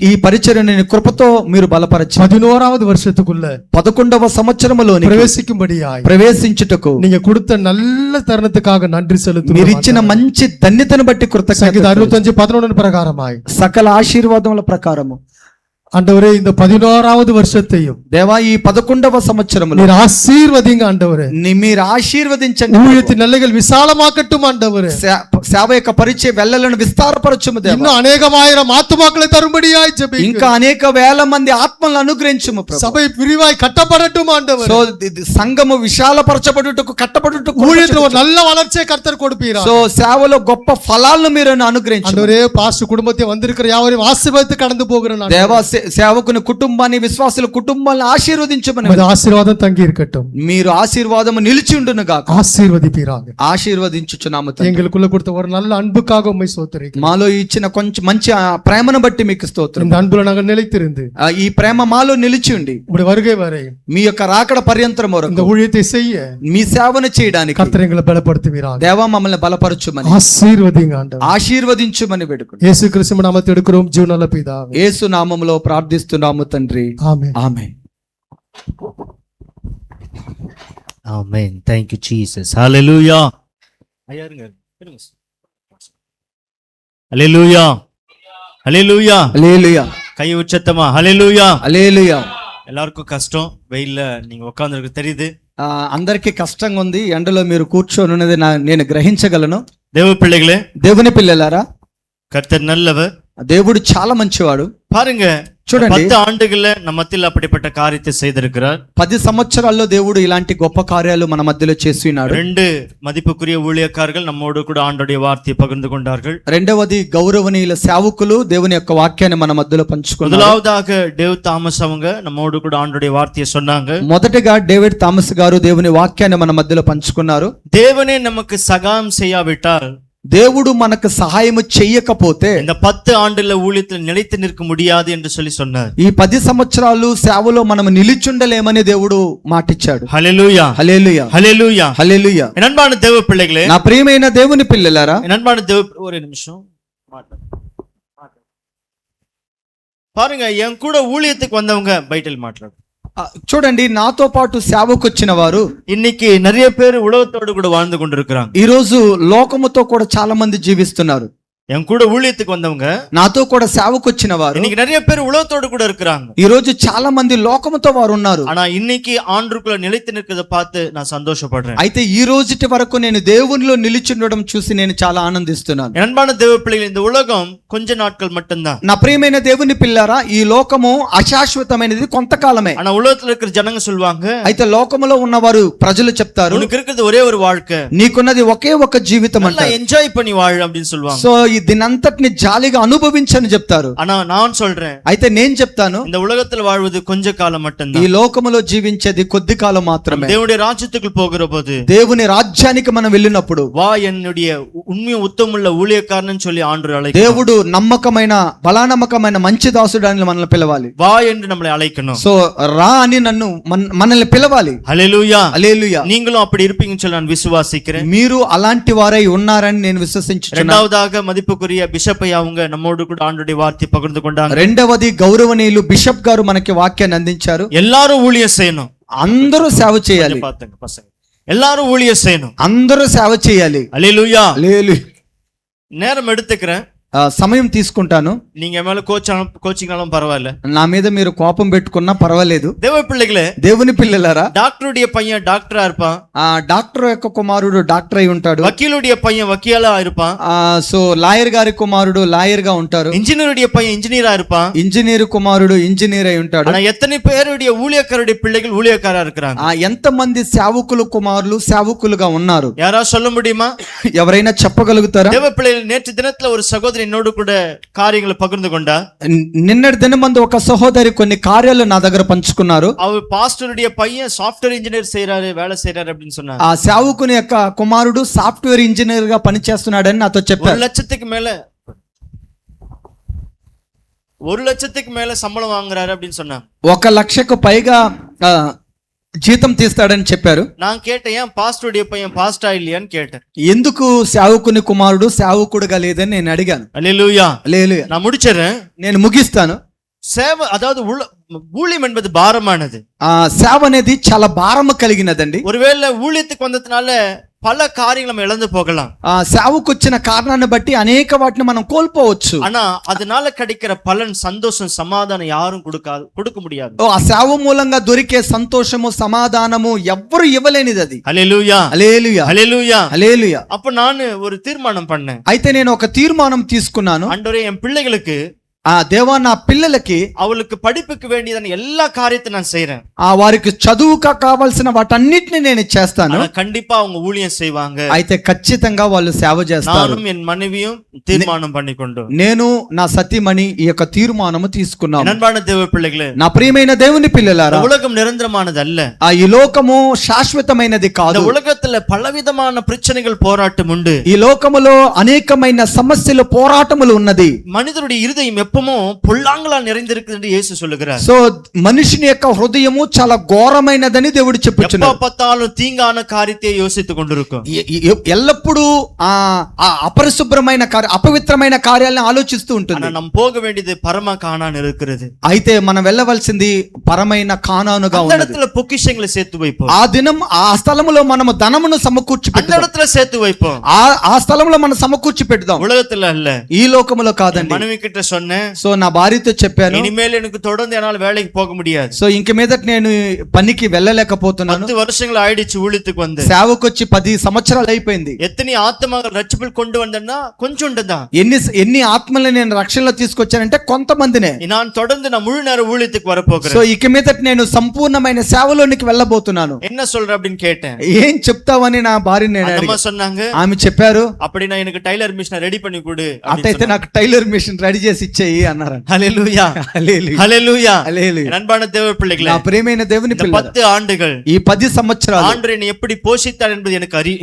ఈ పరిచర్యని కృపతో మీరు బలపరచి 11வது வருஷத்துக்குள்ள 11వ సంవత్సరములోని பிரவேசிக்கும்படியாய் ప్రవేశించుటకు நீங்க கொடுத்த நல்ல தருணத்துக்காக நன்றி మీరు செலுத்துகிறோம். ఇచ్చిన మంచి ధన్యతను బట్టి சங்கீதம் కృతజ్ఞత. 65:11 பிரகாரமாய் సకల ఆశీర్వాదముల ప్రకారము ஆண்டவரே இந்த 11வது வருஷத்தையும் దేవా ఈ 11వ సంవత్సరములో நீர் ஆசீர்வதிங்க ஆண்டவரே. మీరు ఆశీర్వదించండి. ஊழியத்தின் நல்லைகள் விசாலமாக்கட்டும் ஆண்டவரே. సేవ యొక్క పరిచయ వెల్లలను విస్తారపరచుము దేవా. இன்னும் அநேகமாயிரம் ஆத்துமாக்களை தரும்படியாய் ஜெபிக்கிறோம். ఇంకా అనేక వేల మంది ఆత్మలను అనుగ్రహించుము ప్రభు. சபை விரிவாய் கட்டப்படட்டும் ஆண்டவரே. సో సంఘము విశాలపరచబడుటకు కట్టబడుటకు ஊழியத்துல ஒரு நல்ல வளர்ச்சியை கர்த்தர் கொடுப்பீரா. సో సేవలో గొప్ప ఫలాలను మీరు అనుగ్రహించు ஆண்டவரே, பாஸ்டர் குடும்பத்தை வந்திருக்கிற யாவரையும் ஆசீர்வதித்து கடந்து போகிறேன். దేవా. సేవకుని కుటుంబాన్ని, విశ్వాసుల కుటుంబాన్ని ఆశీర్వదించమని. உமது ஆசீர்வாதம் தங்கி இருக்கட்டும். మీరు ఆశీర్వాదము నిలిచి ఉండును గాక. ஆசீர்வதிப்பீராக. ఆశీర్వదించుచున్నాము తండ్రి. எங்களுக்குள்ள கொடுத்த ஒரு நல்ல அன்புக்காக உம்மை ஸ்தோத்திரிக்கிறோம். మాలో ఇచ్చిన కొంచెం మంచి ప్రేమను బట్టి మీకు స్తోత్రం. இந்த அன்புல நாங்கள் நிலைத்திருந்து ఈ ప్రేమ మాలో నిలిచి ఉండి உம்முடைய வருகை வரை మీ యొక్క రాకడ పర్యంతరం இந்த వరకు ஊழியத்தை செய்ய మీ సేవను చేయడానికి கர்த்தர் எங்களை பலப்படுத்துவீராக. దేవా మమ్మల్ని బలపరచుమని, ஆசீர்வதிங்க ஆண்டவர். ఆశీర్వదించుమని వేడుకుంటున్నాము. இயேசு கிறிஸ்து நாமத்தில் எடுக்கிறோம் ஜீவனுள்ள பிதாவே. యేసు నామములో ప్రార్థిస్తున్నాము తండ్రి. ஆமென். ఆమేన్. Amen. Thank you, Jesus. Hallelujah. ஐயாருங்க. Hallelujah. Hallelujah. Hallelujah, guy உச்சத்தமா. Hallelujah. హల్లెలూయా. எல்லாருக்கும் கஷ்டம், வெயில்ல நீங்க உட்கார்ந்திருக்கு தெரியுது. అందరికీ కష్టంగా ఉంది. ఎండలో మీరు కూర్చొని ఉన్నది నేను గ్రహించగలను. தேவ பிள்ளைகளே, దేవుని పిల్లలారా, கர்த்தர் நல்லவர். దేవుడు చాలా మంచివాడు. பாருங்க, చూడండి, 10 ஆண்டுகள்ல நம்ம மத்தியில் அப்படிப்பட்ட காரியத்தை செய்திருக்கிறார். 10 సంవత్సరాల్లో దేవుడు ఇలాంటి గొప్ప కార్యాలు మన మధ్యలో చేసి ఉన్నాడు. 2 மதிப்புக்குரிய ஊழியக்காரர்கள் நம்மோடு கூட ஆண்டோடைய வார்த்தையை பகிர்ந்து கொண்டார்கள். రెండవది గౌరవనీయుల సేవకులు దేవుని యొక్క వాక్యాన్ని మన మధ్యలో పంచుకున్నారు. முதலாவதாக டேவ் தாமஸ் அவங்க நம்மோடு கூட ஆண்டோடைய வார்த்தையை சொன்னாங்க. మొదటగా డేవిడ్ థామస్ గారు దేవుని వాక్యాన్ని మన మధ్యలో పంచుకున్నారు. தேவனே நமக்கு சகாயம் செய்யாவிட்டால், దేవుడు మనకు సహాయం చెయ్యకపోతే இந்த 10 ఆண்டுల ஊழியத்தில் நிலைத்து நிற்க முடியாது என்று சொல்லி சொன்னார். ఈ 10 సంవత్సరాలు సేవలో మనం నిలిచుండలేమని దేవుడు మాటిచ్చాడు. హల్లెలూయా, హల్లెలూయా, హల్లెలూయా, హల్లెలూయా. என் அன்பான தேவ பிள்ளைகளே, నా ప్రియమైన దేవుని పిల్లలారా, என் அன்பான தேவ, ஒரு நிமிஷம் பாருங்க, என் கூட ஊழியத்துக்கு வந்தவங்க பைபிள் மாట్లాடு. చూడండి, నాతో పాటు సేవకు వచ్చిన వారు இன்னைக்கு நிறைய பேர் உலகத்தோடு கூட வாழ்ந்து கொண்டிருக்கிறாங்க. ఈ రోజు లోకముతో కూడా చాలా మంది జీవిస్తున్నారు. என் கூட ஊழியத்துக்கு வந்தவங்க, నాతో కూడా సేవకు వచ్చిన వారు இன்னைக்கு நிறைய பேர் உலகத்தோடு கூட இருக்கிறாங்க. ఈ రోజు చాలా మంది లోకముతో వారు ఉన్నారు. ஆனா இன்னைக்கு ஆண்டவருக்குள்ள நிலைத்து நிற்கிறத பார்த்து நான் சந்தோஷப்படுறேன். అయితే ఈ రోజుటి వరకు నేను దేవునిలో నిలిచుండడం చూసి నేను చాలా ఆనందిస్తున్నాను. என் அன்பான தேவ பிள்ளைகள், இந்த உலகம் கொஞ்ச நாட்கள் மட்டும்தான். నా ప్రియమైన దేవుని పిల్లారా, ఈ లోకము అశాశ్వతమైనది, కొంతకాలమే. ஆனா உலகத்துல இருக்கிற ஜனங்க சொல்லுவாங்க, అయితే లోకములో ఉన్నవారు ప్రజలు చెప్తారు, உனக்கு இருக்கிறது ஒரே ஒரு வாழ்க்கை, నీకున్నది ఒకే ఒక జీవితం நல்லா అంటారు. என்ஜாய் பண்ணி வாழ அப்படின்னு சொல்லுவாங்க. సో దీనంతటిని జాలిగా అనుభవించని చెప్తారు. ஆனா நான் சொல்றேன், అయితే నేను చెప్తాను, இந்த உலகத்தில் வாழ்வது கொஞ்ச காலம் ఈ மட்டும்தான். లోకములో జీవించేది కొద్ది కాలం మాత్రమే. தேவனுடைய ராஜ்யத்துக்குள் போகிற போது, దేవుని రాజ్యానికి మనం వెళ్ళినప్పుడు வா என்னுடைய உண்மையும் உத்தமுள்ள ஊழியக்காரன் சொல்லி ஆண்டவர் அழைக்கிறார். దేవుడు నమ్మకమైన బలానమ్మకమైన మంచి దాసుడు అని మనల్ని పిలవాలి. வா என்று நம்மளை அழைக்கணும். సో రా అని మనల్ని పిలవాలి. ஹல்லேலூயா. హల్లెలూయా. நீங்களும் அப்படி இருப்பீங்கன்னு சொல்லி நான் விசுவாசிக்கிறேன். మీరు అలాంటి వారై ఉన్నారని నేను విశ్వసించుచున్నాను. இரண்டாவதாக மதிப்புக்குரிய பிஷப் ஐயா அவங்க நம்மோடு கூட ஆண்டவருடைய வார்த்தை பகிர்ந்து கொண்டாங்க. రెండవది గౌరవనీయులు బిషప్ గారు మనకి వాక్యాన్ని అందించారు. எல்லாரும் ஊழியம் செய்யணும். అందరూ సేవ చేయాలి. பாத்துங்க பசங்க, எல்லாரும் ஊழியம் செய்யணும். అందరూ సేవ చేయాలి. ஹல்லேலூயா. హల్లెలూయా. நேரம் எடுத்துக்கிறேன். సమయం తీసుకుంటాను. நீங்க மேல கோச்சிங்னாலும் பரவாயில்ல. నా మీద మీరు కోపం పెట్టుకున్నా పర్వాలేదు. தேவ பிள்ளைகளே, దేవుని పిల్లలారా, டாக்டருடைய பையன் டாக்டரா இருப்பான். ఆ డాక్టర్ యొక్క కుమారుడు డాక్టర్ అయి ఉంటాడు. வக்கீலுடைய பையன் வக்கீலா இருப்பான். సో లాయర్ గారి కుమారుడు లాయర్ గా ఉంటారు. இன்ஜினியருடைய பையன் இன்ஜினியரா இருப்பான். ఇంజనీర్ కుమారుడు ఇంజనీర్ అయి ఉంటాడు. ஆனா எத்தனை பேருடைய ஊழியக்காரருடைய பிள்ளைகள் ஊழியக்காரா இருக்கிறாங்க? ఎంత మంది సేవకులు కుమారులు సేవకులుగా ఉన్నారు? யாரா சொல்ல முடியுமா? ఎవరైనా చెప్పగలుగుతారా? தேவ பிள்ளைகள், நேற்று தினத்துல ஒரு சகோதரி என்னோடு கூட காரியங்களை பகிர்ந்து கொண்டா. నిన్నటి దినమందు ఒక సహోదరి కొన్ని కార్యాలు నా దగ్గర పంచుకున్నారు. அவர் பாஸ்டருடைய பையன் சாஃப்ட்வேர் இன்ஜினியர் செய்யறாரு, வேலை செய்யறாரு அப்படின்னு சொன்னார். ఆ సేవకుని యొక్క కుమారుడు సాఫ్ట్వేర్ ఇంజనీర్ గా పనిచేస్తున్నాడని నాతో చెప్పారు. 1 லட்சத்துக்கு மேல சம்பளம் வாங்குறாரு அப்படின்னு சொன்னாங்க. 1 లక్షకు పైగా జీతం తీస్తాడని చెప్పారు. நான் கேட்டேன், ஏன் பாஸ்டருடைய பையன் பாஸ்டா இல்லையான்னு கேட்டேன். ఎందుకు సేవకుని కుమారుడు సేవకుడుగా లేదని నేను అడిగాను. அல்லேலூயா. హల్లెలూయా. நான் முடிச்சிடுறேன். నేను ముగిస్తాను. சேவை, அதாவது ஊழியம் என்பது பாரமானது. సేవ అనేది చాలా భారము కలిగినదండి. ஒருவேளை ஊழியத்துக்கு வந்ததுனால பல காரியங்கள் நம்ம இழந்து போகலாம். సేవకు వచ్చిన కారణాన్ని బట్టి అనేక వాటిని మనం కోల్పోవచ్చు. ஆனா அதனால கிடைக்கிற பலன், சந்தோஷம், சமாதானம் யாரும் கொடுக்க முடியாது. ఆ సేవ మూలంగా దొరికే సంతోషము సమాధానము ఎవ్వరు ఇవ్వలేనిది అది. హల్లెలూయా. హల్లెలూయా. హల్లెలూయా. హల్లెలూయా. அப்ப நான் ஒரு தீர்மானம் பண்ணேன். అయితే నేను ఒక తీర్మానం తీసుకున్నాను. ஆண்டவரே, என் பிள்ளைகளுக்கு, దేవా నా పిల్లలకి அவளுக்கு படிப்புக்கு வேண்டியதான எல்லா காரியத்தையும் நான் செய்றேன். వారికి చదువుగా కావాల్సిన వాటన్నిటిని నేను చేస్తాను. கண்டிப்பா அவங்க ஊழியம் செய்வாங்க. అయితే ఖచ్చితంగా వాళ్ళు సేవ చేస్తారు. நானும் என் மனைவியும் தீர்மானம் பண்ணிக்கொண்டோம். నేను నా సతీమణి ఈ యొక్క తీర్మానము తీసుకున్నాను. அன்பான தேவ பிள்ளைகளே, నా ప్రియమైన దేవుని పిల్లలారా, உலகம் நிரந்தரமானது அல்ல. ఈ లోకము శాశ్వతమైనది కాదు. இந்த உலகத்துல பலவிதமான பிரச்சனைகள், போராட்டம் உண்டு. ఈ లోకములో అనేకమైన సమస్యలు పోరాటములు ఉన్నది. மனிதருடைய இருதயம் எப்பவும் பொல்லாங்களால் நிறைந்திருக்குது என்று இயேசு சொல்லுகிறார். సో మనిషిని యొక్క హృదయము చాలా ఘోరమైనదని దేవుడు చెప్పుచున్నాడు. எப்ப பார்த்தாலும் தீங்கான காரியத்தை யோசித்துக் கொண்டிருக்கும். ఎల్లప్పుడూ అపరిశుభ్రమైన అపవిత్రమైన కార్యాలను ఆలోచిస్తూ ఉంటుంది. நம்ம போக வேண்டியது பரம கானான் இருக்கிறது. అయితే మనం వెళ్ళవలసింది పరమైన కానానుగా அந்த ఉన్నది. இடத்துல பொக்கிஷங்களை சேர்த்து வைப்போம். ఆ దినం ఆ స్థలములో మనము ధనమును సమకూర్చి அந்த పెడదాం. இடத்துல சேர்த்து வைப்போம். ఆ స్థలంలో మనం సమకూర్చి పెడదాం. உலகத்துல அல்ல. ఈ లోకములో కాదండి. மனைவி கிட்ட சொன்னேன், సో నా భార్యతో చెప్పాను, இனிமேல் எனக்கு தொடர்ந்து என்னால் வேலைக்கு போக முடியாது. సో ఇంక మీదట నేను పనికి వెళ్ళలేకపోతున్నాను. 10 வருஷங்கள் ஆயிடுச்சு ஊழியத்துக்கு வந்து. సేవకొచ్చి 10 సంవత్సరాలు అయిపోయింది. எத்தனை ஆத்மாக்கள் ரட்சிப்பில் கொண்டு வந்தேன்னா கொஞ்சோண்டு தான். ఎన్ని ఆత్మల్ని నేను రక్షణలో తీసుకొచ్చానంటే కొంతమందినే. நான் தொடர்ந்து நான் முழு நேர ஊழியத்துக்கு வர సో போகிறேன். ఇక మీదట నేను సంపూర్ణమైన సేవలోనికి వెళ్ళబోతున్నాను. என்ன சொல்ற அப்படின்னு கேட்டேன். ఏం చెప్తావని నా భార్యని నేను அம்மா అడిగాను. சொன்னாங்க, ఆమె చెప్పారు, அப்படின்னா எனக்கு டைலர் மிஷினை ரெடி பண்ணி கொடு. అట్టయితే నాకు టైలర్ మిషన్ రెడీ చేసి ఇచ్చేయి అన్నారు. హల్లెలూయా. హల్లెలూయా. హల్లెలూయా. హల్లెలూయా. அன்பான தேவ பிள்ளைகளே, నా ప్రియమైన దేవుని இந்த పిల్లలారా, 10 ஆண்டுகள் ఈ 10 సంవత్సరాలు ஆண்டவர் என்னை எப்படி போஷித்தார் என்பது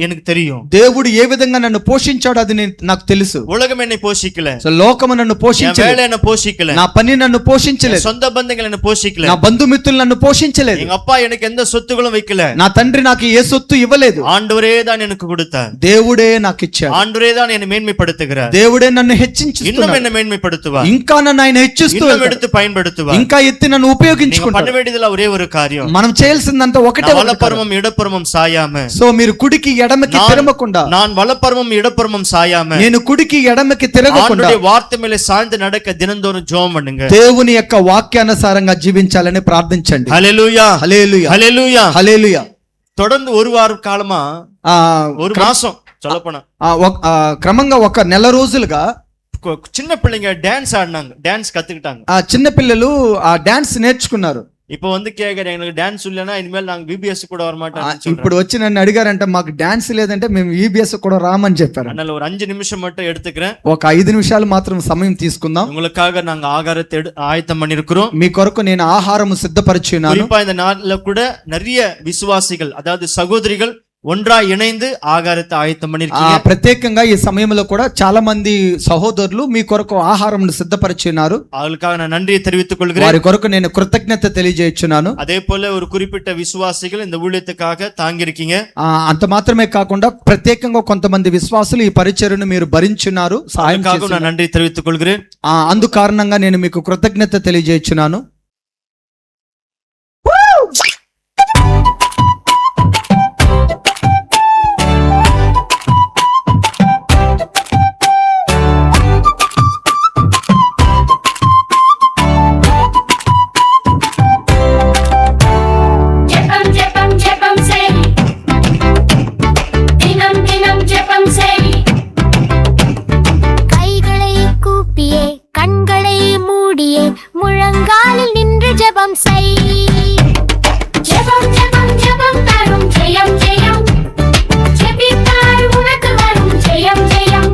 எனக்கு தெரியும். దేవుడు ఏ విధంగా నన్ను పోషించాడో అది నాకు తెలుసు. உலகம் என்னை போஷிக்கல. సో లోకము నన్ను என் పోషించలేదు. வேலை என்ன போஷிக்கல. నా పని నన్ను என் పోషించలేదు. சொந்த பந்தங்கள் என்ன போஷிக்கல. నా బంధుమిత్రులు నన్ను పోషించలేదు. எங்க அப்பா எனக்கு எந்த சொத்துகளும் வைக்கல. నా తండ్రి నాకు ఏ సొత్తు ఇవ్వలేదు. ஆண்டவரே தான் எனக்கு கொடுத்தார். దేవుడే నాకు ఇచ్చాడు. ஆண்டவரே தான் என்னை மேன்மைப்படுத்துகிறார். దేవుడే నన్ను இன்னும் హెచ్చించుతున్నాడు. என்ன மேன்மைப்படுத்துவார். ఇంకా నన్ను ఆయన హెచ్చిస్తూ இன்னும் వెళ్తాడు. எடுத்து பயன்படுத்துவார். ఇంకా ఎత్తి నన్ను நீங்க பண்ண ఉపయోగించుకుంటాడు. வேண்டியதுல ஒரே ஒரு காரியம், మనం చేయాల్సిందంతా ఒకటే ఒకటి. வலப்பருமம் இடப்பருமம் சாயாம. సో మీరు కుడికి ఎడమకి తిరగకుండా, நான் வலப்பருமம் இடப்பருமம் சாயாம నేను కుడికి ఎడమకి తిరగకుండా ஆண்டவருடைய வார்த்தை மேல சாய்ந்து நடக்க தினந்தோறும் ஜெபம் பண்ணுங்க. దేవుని యొక్క వాక్యానుసారంగా జీవించాలని ప్రార్థించండి. ஹல்லேலூயா. హల్లెలూయా. ஹல்லேலூயா. హల్లెలూయా. தொடர்ந்து ஒரு வார காலமா, ஒரு மாசம் சொல்லப்போனா, క్రమంగా ఒక నెల రోజులుగా சின்ன பிள்ளைங்க டான்ஸ் ஆடினாங்க, டான்ஸ் கத்துக்கிட்டாங்க. ఆ చిన్న పిల్లలు ఆ డాన్స్ నేర్చుకున్నారు. இப்போ வந்து கேக்குறேன், எங்களுக்கு டான்ஸ் இல்லைன்னா இனிமேல் நாங்க விபிஎஸ் கூட வர மாட்டோம். ఇప్పుడు వచ్చి నన్ను అడిగారంట మాకు డాన్స్ లేదంటే మేము ఈబిఎస్ కూడా రామని చెప్పారు. அதனால ஒரு 5 நிமிஷம் மட்டும் எடுத்துக்கிறேன். ఒక 5 నిమిషాలు మాత్రం సమయం తీసుకుందాం. உங்களுக்காக நாங்க ஆகாரத்தை ஆயத்தம் பண்ணிருக்கிறோம். మీ కొరకు నేను ఆహారం సిద్ధపరిచి ఉన్నాను. குறிப்பா இந்த நாள்ல கூட நிறைய விசுவாசிகள், அதாவது சகோதரிகள் ஒன்றா இணைந்து ஆகாரத்தை ஆயத்தம் பண்ணிருக்கீங்க. ప్రత్యేకంగా ఈ సమయంలో కూడా చాలా మంది సహోదరులు మీ కొరకు ఆహారం సిద్ధపరిచి ఉన్నారు. அவர்களுக்காக நான் நன்றியை தெரிவித்துக் கொள்கிறேன். వారి కొరకు నేను కృతజ్ఞత తెలియజేస్తున్నాను. அதே போல ஒரு குறிப்பிட்ட விசுவாசிகள் இந்த ஊழியத்துக்காக தாங்கி இருக்கீங்க. అంత మాత్రమే కాకుండా ప్రత్యేకంగా కొంతమంది విశ్వాసులు ఈ పరిచర్యను మీరు భరించున్నారు, సహాయం చేస్తున్నారు. நான் நன்றி தெரிவித்துக் கொள்கிறேன். అందు కారణంగా నేను మీకు కృతజ్ఞత తెలియజేస్తున్నాను. முழங்காலில் நின்று ஜெபம் செய். ஜெபம் ஜெபம் ஜெபம் தரும் ஜெயம் ஜெயம். ஜெபித்தால் உனக்கு வரும் ஜெயம் ஜெயம்.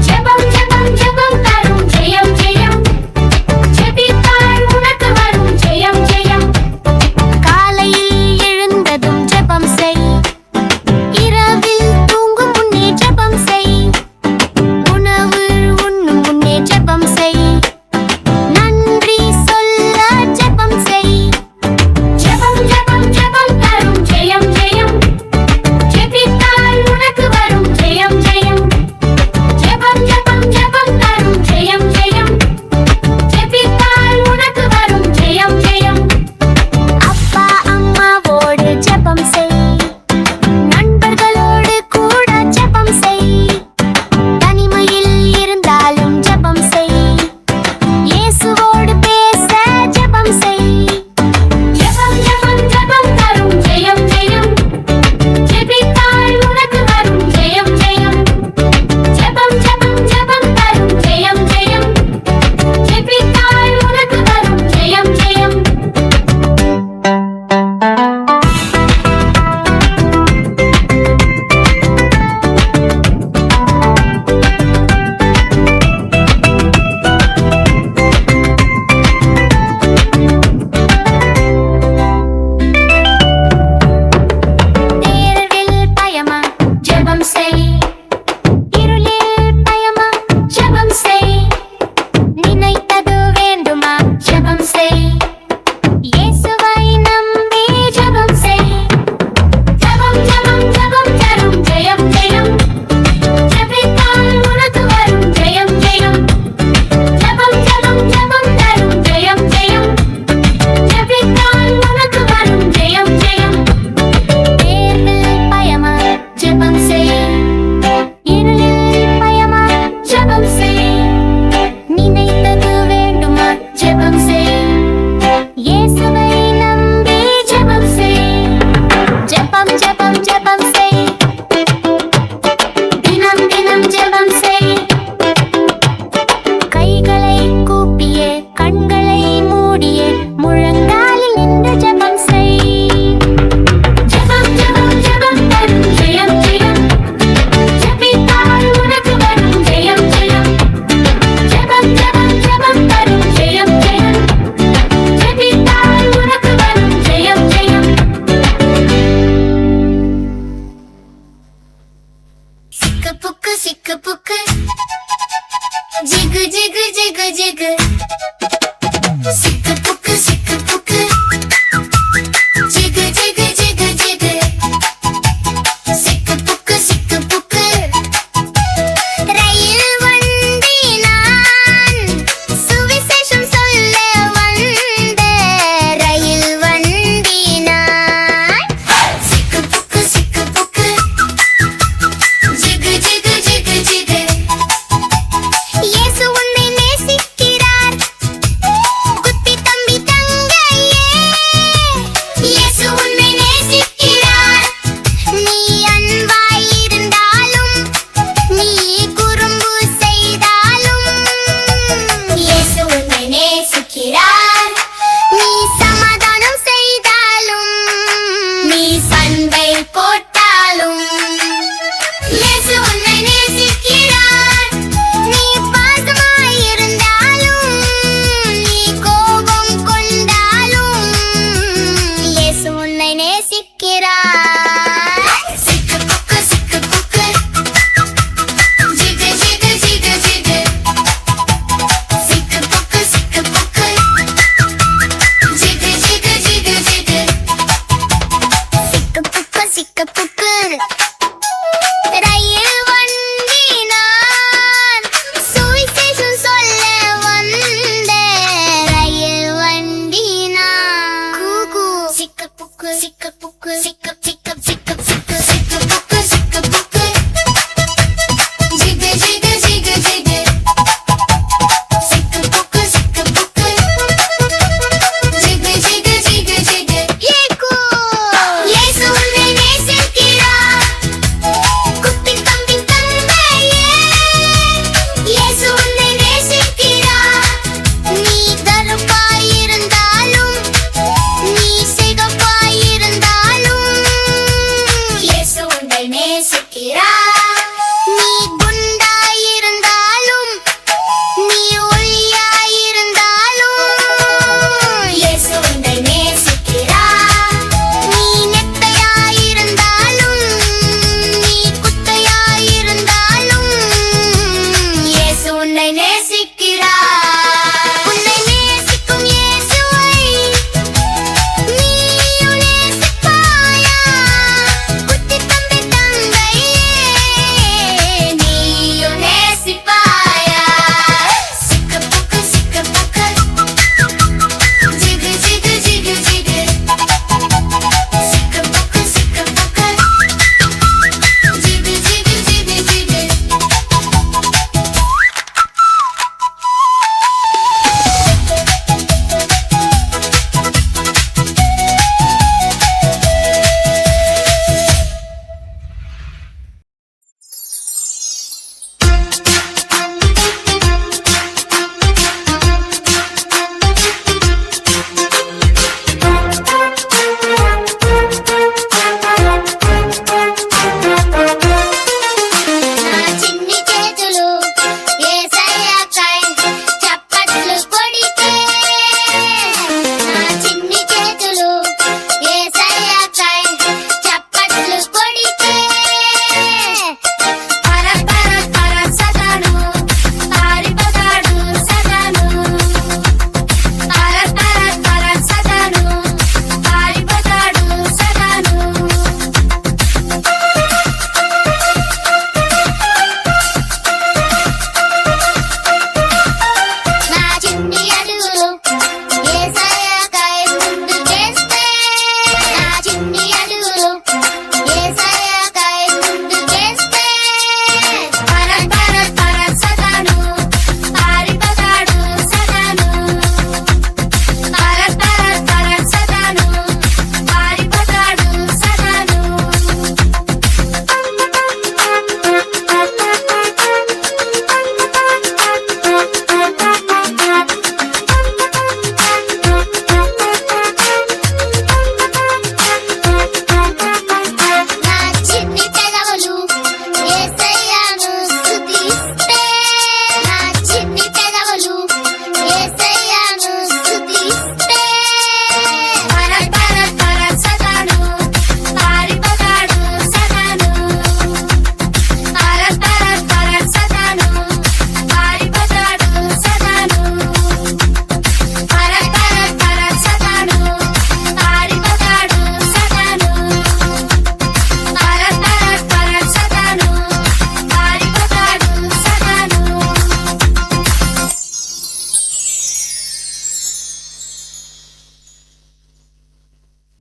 ஜெபம் ஜெபம் ஜெபம் தரும் ஜெயம் ஜெயம். ஜெபித்தால் உனக்கு வரும் ஜெயம் ஜெயம். காலையில் எழுந்ததும் ஜெபம் செய். இரவில் தூங்கும் முன்னே ஜெபம் செய். உணவு உண்ணும் முன்னே ஜெபம் செய். நன்றி சொல்ல ஜெபம் செய். ஜெபம் ஜெபம் ஜெபம்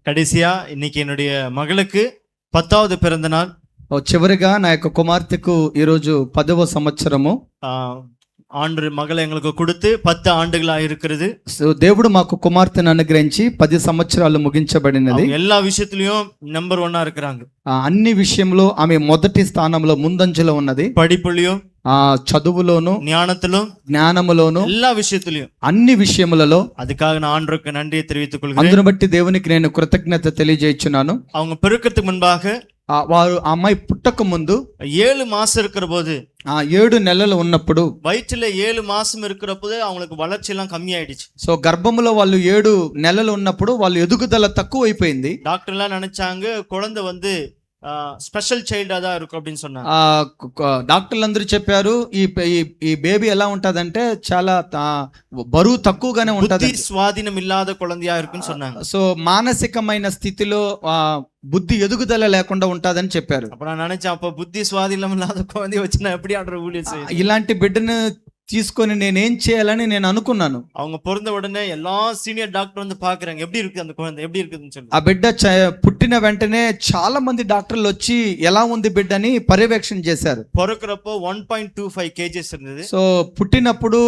கடைசியா இன்னைக்கு என்னுடைய மகளுக்கு 10வது பிறந்த நாள். చివరిగా నా యొక్క కుమార్తెకు ఈరోజు 10వ సంవత్సరము. ஆண்டு மகளை எங்களுக்கு கொடுத்து 10 ఆండుகளா இருக்கிறது. సో దేవుడు మాకు కుమార్తెను అనుగ్రహించి 10 సంవత్సరాలు ముగించబడినది. அவங்க எல்லா விஷயத்திலயும் நம்பர் 1 இருக்கிறாங்க. అన్ని విషయంలో ఆమె మొదటి స్థానంలో ముందంజలో ఉన్నది. படிப்புலயும், చదువులోను, జ్ఞానములోను, எல்லா விஷயத்திலயும், అన్ని విషయములలో. அதுக்காக நான் ஆண்டவருக்கு நன்றியை தெரிவித்துக் கொள்கிறேன். అందును బట్టి దేవునికి నేను కృతజ్ఞత తెలియజేస్తున్నాను. அவங்க பிறக்கிறதுக்கு முன்பாக వారు ఆ అమ్మాయి పుట్టక ముందు 7 மாசம் இருக்கிற போது, 7 నెలలు ఉన్నప్పుడు, வயிற்றுல 7 மாசம் இருக்கிறப்போ அவங்களுக்கு வளர்ச்சி எல்லாம் கம்மியாயிடுச்சு. సో గర్భములో వాళ్ళు 7 నెలలు ఉన్నప్పుడు వాళ్ళు ఎదుగుదల తక్కువ అయిపోయింది. డాక్టర్ எல்லாம் நினைச்சாங்க குழந்தை வந்து స్పెషల్ చైల్డ్ అదా இருக்கும் அப்படின்னு சொன்னாங்க. డాక్టర్లు అందరూ చెప్పారు ఈ బేబీ ఎలా ఉంటదంటే చాలా బరువు తక్కువగానే ఉంటది, స్వాధీనం ఇల్లాద కుళందియా இருக்குன்னு சொன்னாங்க. సో మానసికమైన స్థితిలో బుద్ధి ఎదుగుదల లేకుండా ఉంటదని చెప్పారు. అప్పుడు నేను నిனைச்சேன், அப்ப புத்தி స్వాధీనం ఇల్లాద కుళందియ వచ్చినా எப்படி ஆண்டவர் ஊழியம் செய்ய, ఇలాంటి బిడ్డను తీసుకొని నేనేం చేయాలని నేను అనుకున్నాను. அவங்க பிறந்த உடனே எல்லா సీనియర్ డాక్టర్ வந்து பாக்குறாங்க எப்படி இருக்கு அந்த குழந்தை எப்படி இருக்குன்னு சொல்லி. ఆ బిడ్డ పుట్టిన వెంటనే చాలా మంది డాక్టర్లు వచ్చి ఎలా ఉంది బిడ్డని పర్యవేక్షణ చేశారు. పొరకరప్పో 1.25 kgs இருந்தது. సో పుట్టినప్పుడు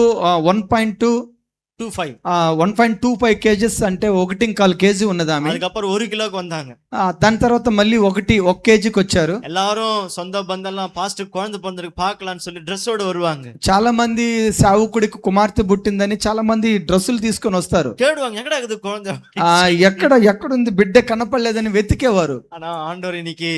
1.25 kgs అంటే 1.25 kg ఉన్నది ఆమె. அதுக்கப்புறம் 1 కిలోకి வந்தாங்க. దాని తర్వాత మళ్ళీ 1 kgకి వచ్చారు. எல்லாரும் சொந்த பந்தெல்லாம் பாஸ்டர் குழந்தை பிறந்திருக்கு பார்க்கலாம்னு சொல்லி డ్రెస్సోడు வருவாங்க. చాలా మంది సేవకుడికి కుమార్తె పుట్టిందని చాలా మంది డ్రెస్సులు తీసుకొని వస్తారు. தேடுவாங்க, எங்கடா இருக்குது குழந்தை, ఎక్కడుంది బిడ్డ కనపడలేదని వెతికేవారు. ஆனா ஆண்டவர் இன்னைக்கு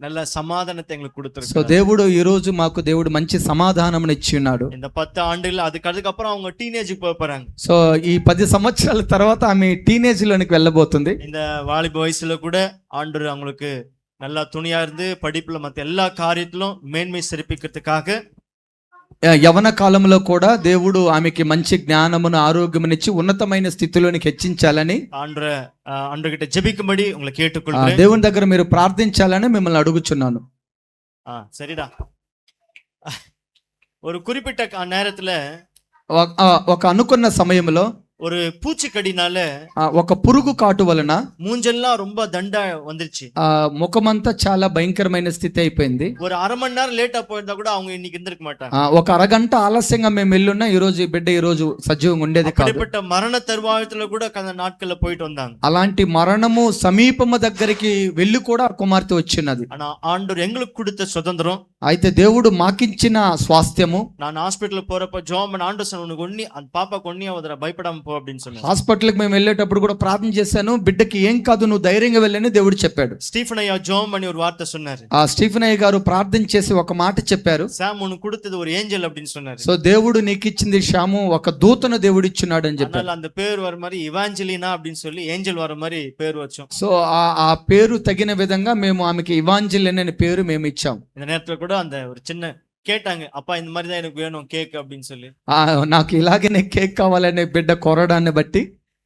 நல்ல సమాధానத்தை எங்களுக்கு సో கொடுத்திருக்காரு. దేవుడు ఈ రోజు మాకు దేవుడు మంచి సమాధానం ఇచ్చి ఉన్నాడు. இந்த 10 ஆண்டுகள் அதுக்கப்புறம் அவங்க டீனேஜுக்கு போறாங்க. సో ఈ 10 సంవత్సరాల తర్వాత ఆమె టీనేజ్ లోనికి వెళ్ళబోతుంది. இந்த வாலிப வயசுல கூட ஆண்டவர் அவங்களுக்கு நல்லா துணியா இருந்து படிப்புல மத்த எல்லா காரியத்திலும் மேன்மை சிறப்பிக்கிறதுக்காக, యవన కాలంలో కూడా దేవుడు ఆమెకి మంచి జ్ఞానమును ఆరోగ్యమునిచ్చి ఉన్నతమైన స్థితిలోనికి హెచ్చించాలని ஆண்டவர்கிட்ட ஜெபிக்கும்படி உங்களை கேட்டுக்கொள்கிறேன். దేవుని దగ్గర మీరు ప్రార్థించాలని మిమ్మల్ని అడుగుచున్నాను. சரிடா. ஒரு குறிப்பிட்ட நேரத்துல ఒక అనుకున్న సమయంలో ஒரு பூச்சிக்கடினால ఒక పురుగు కాటు వలన மூஞ்செல்லாம் ரொம்ப தண்டா வந்துருச்சு. ముఖమంతా చాలా భయంకరమైన స్థితి అయిపోయింది. ஒரு அரை மணி நேரம் லேட்டா போயிருந்தா కూడా அவங்க இன்னைக்கு இருந்திருக்க మాటాங்க. ఒక అరగంట ఆలస్యంగా మేము వెళ్ళున్నా ఈ రోజు ఈ బిడ్డ ఈ రోజు సజీవంగా ఉండేది కాదు. அப்படிப்பட்ட மரண தருவாயத்துல கூட கடந்த நாட்கள்ல போயிட்டு வந்தாங்க. అలాంటి మరణము సమీపము దగ్గరికి వెళ్ళి కూడా కుమార్తె వచ్చినది. ஆனா ஆண்டவர் எங்களுக்கு கொடுத்த சுதந்திரம், అయితే దేవుడు మాకిచ్చిన స్వాస్థ్యము. நான் ஹாஸ்பிட்டல் போறப்ப ஜோமன் ஆண்டவர் உனக்கு ஒண்ணி அந்த பாப்பாக்கு ஒண்ணி அவதர பயப்படாம పో அப்படின்னு சொன்னாరు. హాస్పిటల్కి మేము వెళ్ళేటప్పుడు కూడా ప్రార్థన చేశాను, బిడ్డకి ఏం కాదు నువ్వు ధైర్యంగా వెళ్ళని దేవుడు చెప్పాడు. స్టీఫెన్ అయ్య జోమ్ అని ஒரு வார்த்தை சொன்னாரு. ఆ స్టీఫెన్ అయ్య గారు ప్రార్థన చేసి ఒక మాట చెప్పారు. சாம் உனக்கு கொடுத்தது ஒரு ஏஞ்சல் அப்படின்னு சொன்னாரு. సో దేవుడు నీకు ఇచ్చింది శ్యాము ఒక దూతను దేవుడు ఇచ్చున్నాడు అని చెప్పారు. அதனால அந்த பேர் வர மாதிரி இவாஞ்சலினா அப்படின்னு சொல்லி ஏஞ்சல் வர மாதிரி பேர் வச்சோம். సో ఆ పేరు తగిన విధంగా మేము ఆమెకి ఇవాంజలిన్ అనే పేరు మేము ఇచ్చాం. இந்த நேரத்துல கூட அந்த ஒரு சின்ன கேட்டாங்க, அப்பா இந்த மாதிரி தான் எனக்கு வேணும் கேக் அப்படின்னு சொல்லி. నాకు ఇలాగనే కేక్ కావాలనే బిడ్డ కోరడాన్ని బట్టి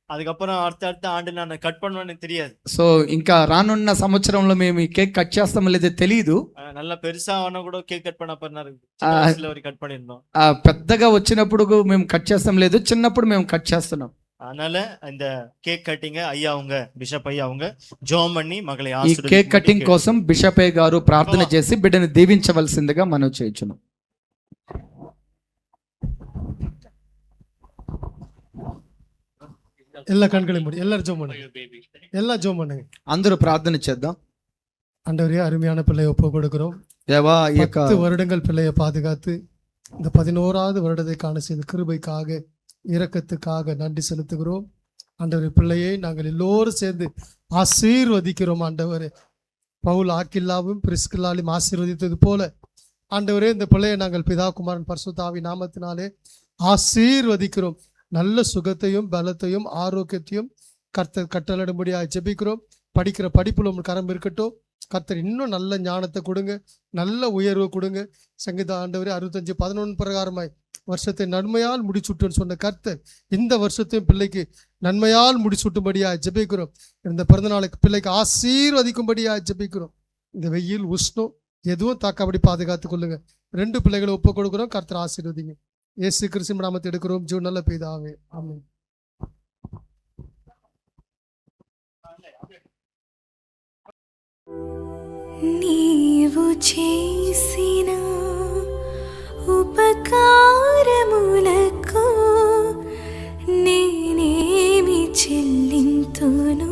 அதுக்கப்புறம் அடுத்த ஆண்டு நான் கட் பண்ணுவேன்னு தெரியாது. సో ఇంకా రానున్న సంవత్సరంలో మేము ఈ కేక్ కట్ చేస్తామో లేదో తెలియదు. நல்லா பெருசா ஆனா கூட கேக் கட் பண்ண பண்ணாரு, கட் பண்ணிருந்தோம். పెద్దగా వచ్చినప్పుడు మేము కట్ చేస్తాం లేదు, చిన్నప్పుడు మేము కట్ చేస్తున్నాం. அதனால இந்த కేక్ కటింగ్ అయ్యా அவங்க బిషప్ అయ్యా அவங்க జోమ్ பண்ணி మగళ ఈ కేక్ కటింగ్ కోసం బిషప్ అయ్య గారు ప్రార్థన చేసి బిడ్డని దీవించవలసిందిగా మనం చేయించున్నాం. எல்லா கண்களையும் மூடி எல்லாரும் ஜோம் பண்ணுங்க, எல்லாம் ஜோம் பண்ணுங்க. అందరూ ప్రార్థన చేద్దాం. ஆண்டவரே, அருமையான பிள்ளையை ஒப்பு கொடுக்கிறோம். దేవా ఈ యొక్క 10 வருடங்கள் பிள்ளையை பாதுகாத்து இந்த 11வது வருடத்தை காண செய்த கிருபைக்காக இரக்கத்துக்காக நன்றி செலுத்துகிறோம். ஆண்டவரே, பிள்ளையை நாங்கள் எல்லோரும் சேர்ந்து ஆசீர்வதிக்கிறோம். ஆண்டவரே, பவுல் ஆக்கில்லாவும் பிரிஸ்கில்லாலும் ஆசீர்வதித்தது போல ஆண்டவரே, இந்த பிள்ளையை நாங்கள் பிதா குமாரன் பரிசுத்த ஆவி நாமத்தினாலே ஆசீர்வதிக்கிறோம். நல்ல சுகத்தையும் பலத்தையும் ஆரோக்கியத்தையும் கர்த்தர் கட்டளையிடும்படியாக ஜெபிக்கிறோம். படிக்கிற படிப்புல உங்களுக்கு கரம் இருக்கட்டும். கர்த்தர் இன்னும் நல்ல ஞானத்தை கொடுங்க, நல்ல உயர்வு கொடுங்க. சங்கீத ஆண்டவரே 65:11 பிரகாரமாய் வருஷத்தை நன்மையால் முடிச்சுட்டுன்னு சொன்ன கர்த்தர் இந்த வருஷத்தையும் பிள்ளைக்கு நன்மையால் முடிச்சுட்டும்படியாக ஜெபிக்கிறோம். இந்த பிறந்த நாளுக்கு பிள்ளைக்கு ஆசீர்வதிக்கும்படியாக ஜெபிக்கிறோம். இந்த வெயில் உஷ்ணம் எதுவும் தாக்காபடி பாதுகாத்து கொள்ளுங்க. 2 பிள்ளைகளை ஒப்பு கொடுக்குறோம். கர்த்தர் ஆசீர்வதிங்க. இயேசு கிறிஸ்து நாமத்தில் எடுக்கிறோம் ஜீவ நல்ல பிதாவே, ஆமென். చేసిన ఉపకారములకు నేనేమి చెల్లింతును?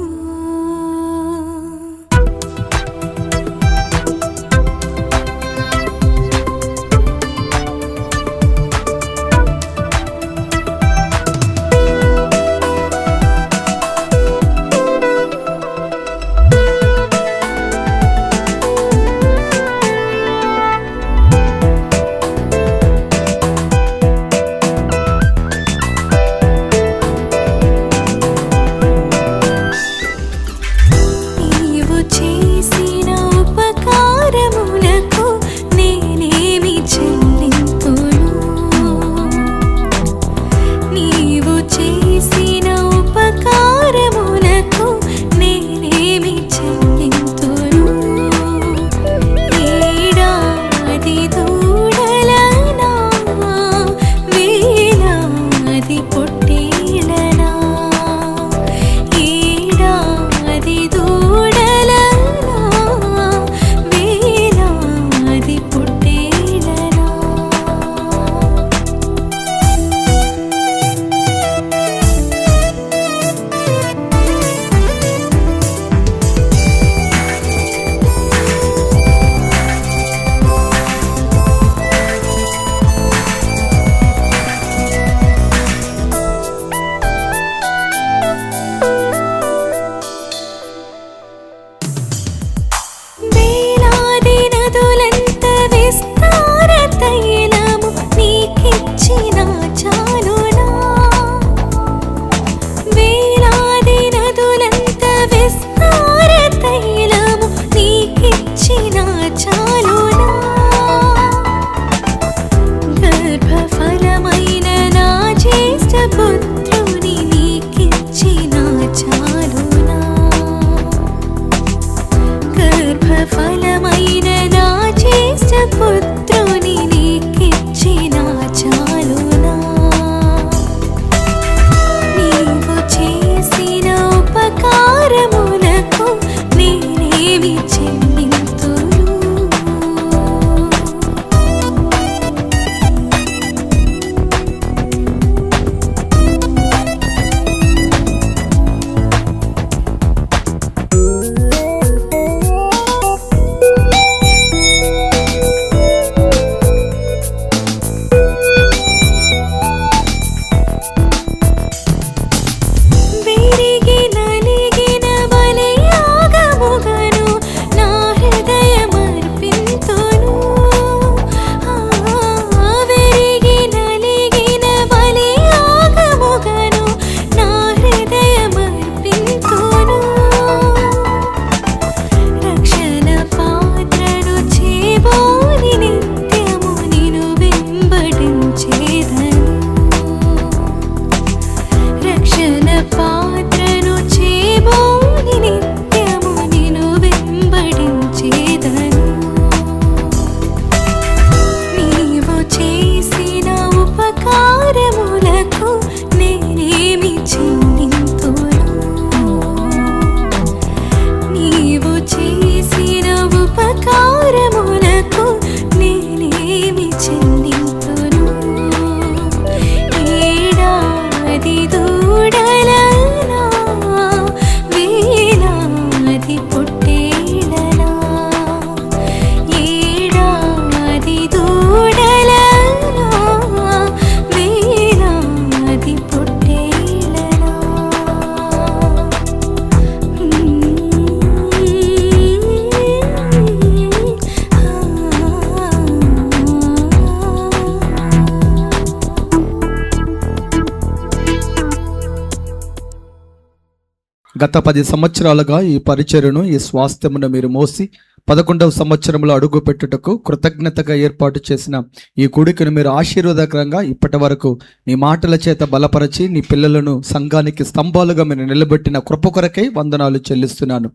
గత 10 సంవత్సరాలుగా ఈ పరిచర్యను ఈ స్వాస్థ్యమును మీరు మోసి 11వ సంవత్సరంలో అడుగు పెట్టుటకు కృతజ్ఞతగా ఏర్పాటు చేసిన ఈ కూడికను మీరు ఆశీర్వాదకరంగా ఇప్పటి వరకు నీ మాటల చేత బలపరచి నీ పిల్లలను సంఘానికి స్తంభాలుగా మీరు నిలబెట్టిన కృప కొరకై వందనాలు చెల్లిస్తున్నాను.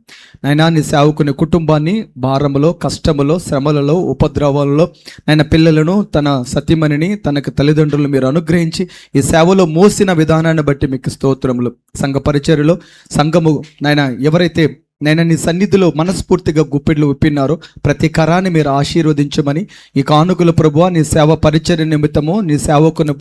నాయనా, నీ సేవకుని కుటుంబాన్ని భారములో, కష్టములో, శ్రమలలో, ఉపద్రవాలలో నాయన పిల్లలను, తన సతీమణిని, తనకు తల్లిదండ్రులు మీరు అనుగ్రహించి ఈ సేవలో మోసిన విధానాన్ని బట్టి మీకు స్తోత్రములు. సంఘ పరిచర్యలో సంఘము నాయన ఎవరైతే నేను నీ సన్నిధిలో మనస్ఫూర్తిగా గుప్పిళ్ళు విప్పిన్నారు. ప్రతి కరాన్ని మీరు ఆశీర్వదించమని, ఈ కానుకలు ప్రభువా నీ సేవ పరిచర్య నిమిత్తము, నీ సేవకుని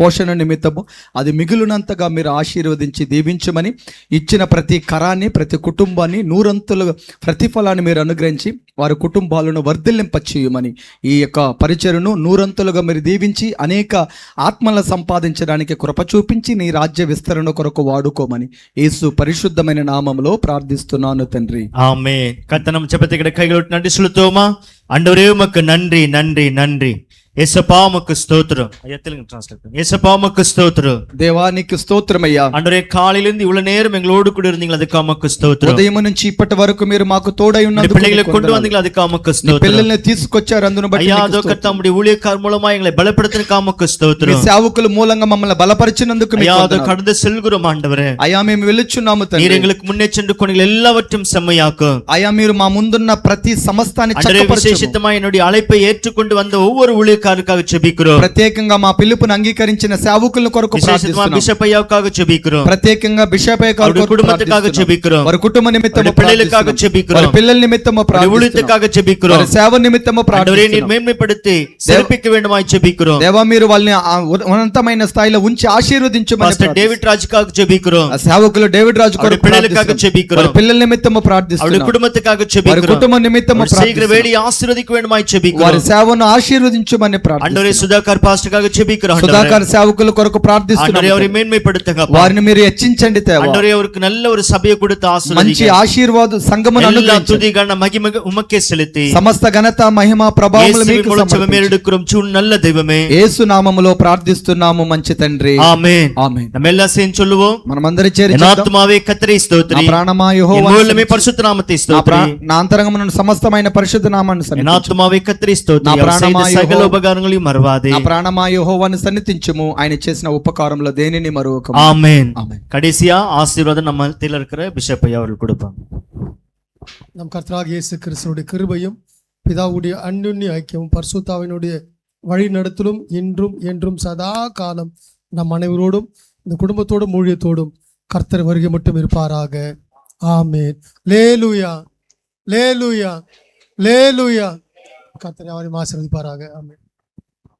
పోషణ నిమిత్తము అది మిగులునంతగా మీరు ఆశీర్వదించి దీవించమని, ఇచ్చిన ప్రతి కరాన్ని, ప్రతి కుటుంబాన్ని నూరంతులు ప్రతిఫలాన్ని మీరు అనుగ్రహించి వారి కుటుంబాలను వర్ధిల్లింపచేయమని, ఈ యొక్క పరిచర్యను నూరంతులుగా మీరు దీవించి అనేక ఆత్మలను సంపాదించడానికి కృప చూపించి నీ రాజ్య విస్తరణ కొరకు వాడుకోమని యేసు పరిశుద్ధమైన నామములో ప్రార్థిస్తున్నాను తండ్రి. ஆமென். கர்த்தர் நம் ஜெபத்தை கைகளோடு நன்றி செலுத்துவோமா? ஆண்டவரே உமக்கு நன்றி நன்றி நன்றி. యేసప్పా ఉమకు స్తోత్రం. ஐயா தெலுங்கு டிரான்ஸ்லேட். యేసప్పா உமக்கு స్తోత్రం. దేవానికి స్తోత్రమయ్యా. ஆண்டவரே காலையிலிருந்து இவ்வளவு நேரம் எங்களோடு கூட இருந்தீங்க, அதுக்கு உமக்கு స్తోత్రం. ఉదయం నుంచి ఇప్పటి వరకు మీరు మాకు తోడై ఉన్నందుకు పిల్లలను கொண்டு வந்தீங்க, அதுக்கு உமக்கு స్తోత్రం. పిల్లల్ని తీసుకొచ్చారు, అందును బట్టి ஐயா அதோ கர்த்தருடைய ஊழியக்காரர் மூலமா எங்களை பலப்படுத்தினதுக்கு உமக்கு స్తోత్రం. సేవకుల మూలంగా మమ్మల్ని బలపరిచినందుకు మీకు ஐயா அதோ వందనాలు. கடந்து செல்கிறோம் ஆண்டவரே. అయ్యా మేము వెళ్ళుచున్నాము நீர் తండ్రి. எங்களுக்கு முன்னே சென்று கொண்டு எல்லாவற்றையும் செம்மையாக்கும். అయ్యా మీరు మా ముందున్న ప్రతి సమస్తాన్ని ஆண்டவரே చక్కపరచు. விசேஷித்தமா என்னுடைய அழைப்பை ஏற்றுக்கொண்டு வந்த ஒவ்வொரு ஊழியக்காரருக்காக ஜெபிக்கிறோம். ప్రత్యేకంగా మా పిలుపును అంగీకరించిన సేవకుల కొరకు விசேஷமா ప్రార్థిస్తున్నాం. பிஷப் ஐயாவுக்காக ஜெபிக்கிறோம். ప్రత్యేకంగా బిషప్ అయ్య కొరకు அவருடைய குடும்பத்துக்காக ప్రార్థిస్తున్నాం. ஜெபிக்கிறோம். వారి కుటుంబ నిమిత్తము அவருடைய பிள்ளைகளுக்காக ప్రార్థిస్తున్నాం. ஜெபிக்கிறோம். వారి పిల్లల నిమిత్తము அவருடைய ప్రార్థిస్తున్నాం. ஊழியத்துக்காக ஜெபிக்கிறோம். వారి సేవ నిమిత్తము ஆண்டவரே ప్రార్థిస్తున్నాం. நீர் மேன்மைப்படுத்தி சிறப்பிக்க வேண்டுமாய் ஜெபிக்கிறோம். దేవా మీరు వాళ్ళని ఆ ఉన్నతమైన స్థాయిలో ఉంచి ఆశీర్వదించమని பாஸ்டர் ప్రార్థిస్తున్నాం. டேவிட் ராஜுக்காக ஜெபிக்கிறோம். ఆ సేవకులు డేవిడ్ రాజు அவருடைய కొరకు பிள்ளைகளுக்காக ప్రార్థిస్తున్నాం. ஜெபிக்கிறோம். వారి పిల్లల నిమిత్తము அவருடைய ప్రార్థిస్తున్నాం. குடும்பத்துக்காக వారి ஜெபிக்கிறோம். కుటుంబ నిమిత్తము அவர் செய்கிற ప్రార్థిస్తున్నాం. வேலையை ஆசீர்வதிக்க வேண்டுமாய் వారి ஜெபிக்கிறோம். సేవను ఆశీర్వదించమని ప్రార్థిస్తున్నాం. ஆண்டவரே சுதாகர் பாஸ்டருக்காக ஜெபிக்கிறோம். ஆண்டவரே సుధాకర్ సేవకుల కొరకు ప్రార్థిస్తున్నాం. ஆண்டவரே அவரை மேன்மைப்படுத்துங்க அப்பா. వారిని మీరు హెచ్చించండి దేవా. ஆண்டவரே அவருக்கு நல்ல ஒரு சபையை கொடுத்து మంచి ஆசீர்வதிங்க. ఆశీర్వాద సంఘమును எல்லா అనుగ్రహించండి. துதி கன மகிமை உமக்கே செலுத்தி సమస్త ఘనత మహిమ ప్రభావములు இயேசுவின் మీకు மூலம் ஜெபம் సమర్పించు. எடுக்கிறோம். ஜூன் நல்ல தெய்வமே. యేసు నామములో ప్రార్థిస్తున్నాము మంచి తండ్రి. ஆமென். ఆమేన్. நம்ம எல்லாம் சேர்ந்து சொல்லுவோம். మనమందరి చేరి என் చేద్దాం. ஆத்துமாவே கர்த்தரை నా ஸ்தோத்திரி. ప్రాణమా என் యెహోవాను முழுமே பரிசுத்த நாமத்தை ஸ்தோத்திரி. నా అంతరంగమున సమస్తమైన పరిశుద్ధ నామాన్ని என் సన్నిధించు. ஆத்துமாவே கர்த்தரை ஸ்தோத்திரி. నా அவர் ప్రాణమా செய்த சகல యెహోవా- உபகாரங்களையும் மறவாதே. నా ప్రాణమా యెహోవాను సన్నిధించుము, ఆయన చేసిన ఉపకారములో దేనిని మరువకము. ஆமென். ఆమేన్. கடைசியா ஆசீர்வாதம் நம்ம மத்தியில இருக்கிற பிஷப் ஐயா அவர்கள் கொடுப்பாங்க. நம் கர்த்தராகிய இயேசு கிறிஸ்துவுடைய கிருபையும் பிதாவுடைய அன்யுன்ய ஐக்கியமும் பரிசுத்தாவினுடைய வழி நடத்தலும் இன்றும் என்றும் சதா காலம் நம் அனைவரோடும் இந்த குடும்பத்தோடும் ஊழியத்தோடும் கர்த்தர் வருகை மட்டும் இருப்பாராக. ஆமென். லேலூயா லேலூயா லேலூயா. கர்த்தர் யாரையும் ஆசீர்வதிப்பாராக. ஆமென்.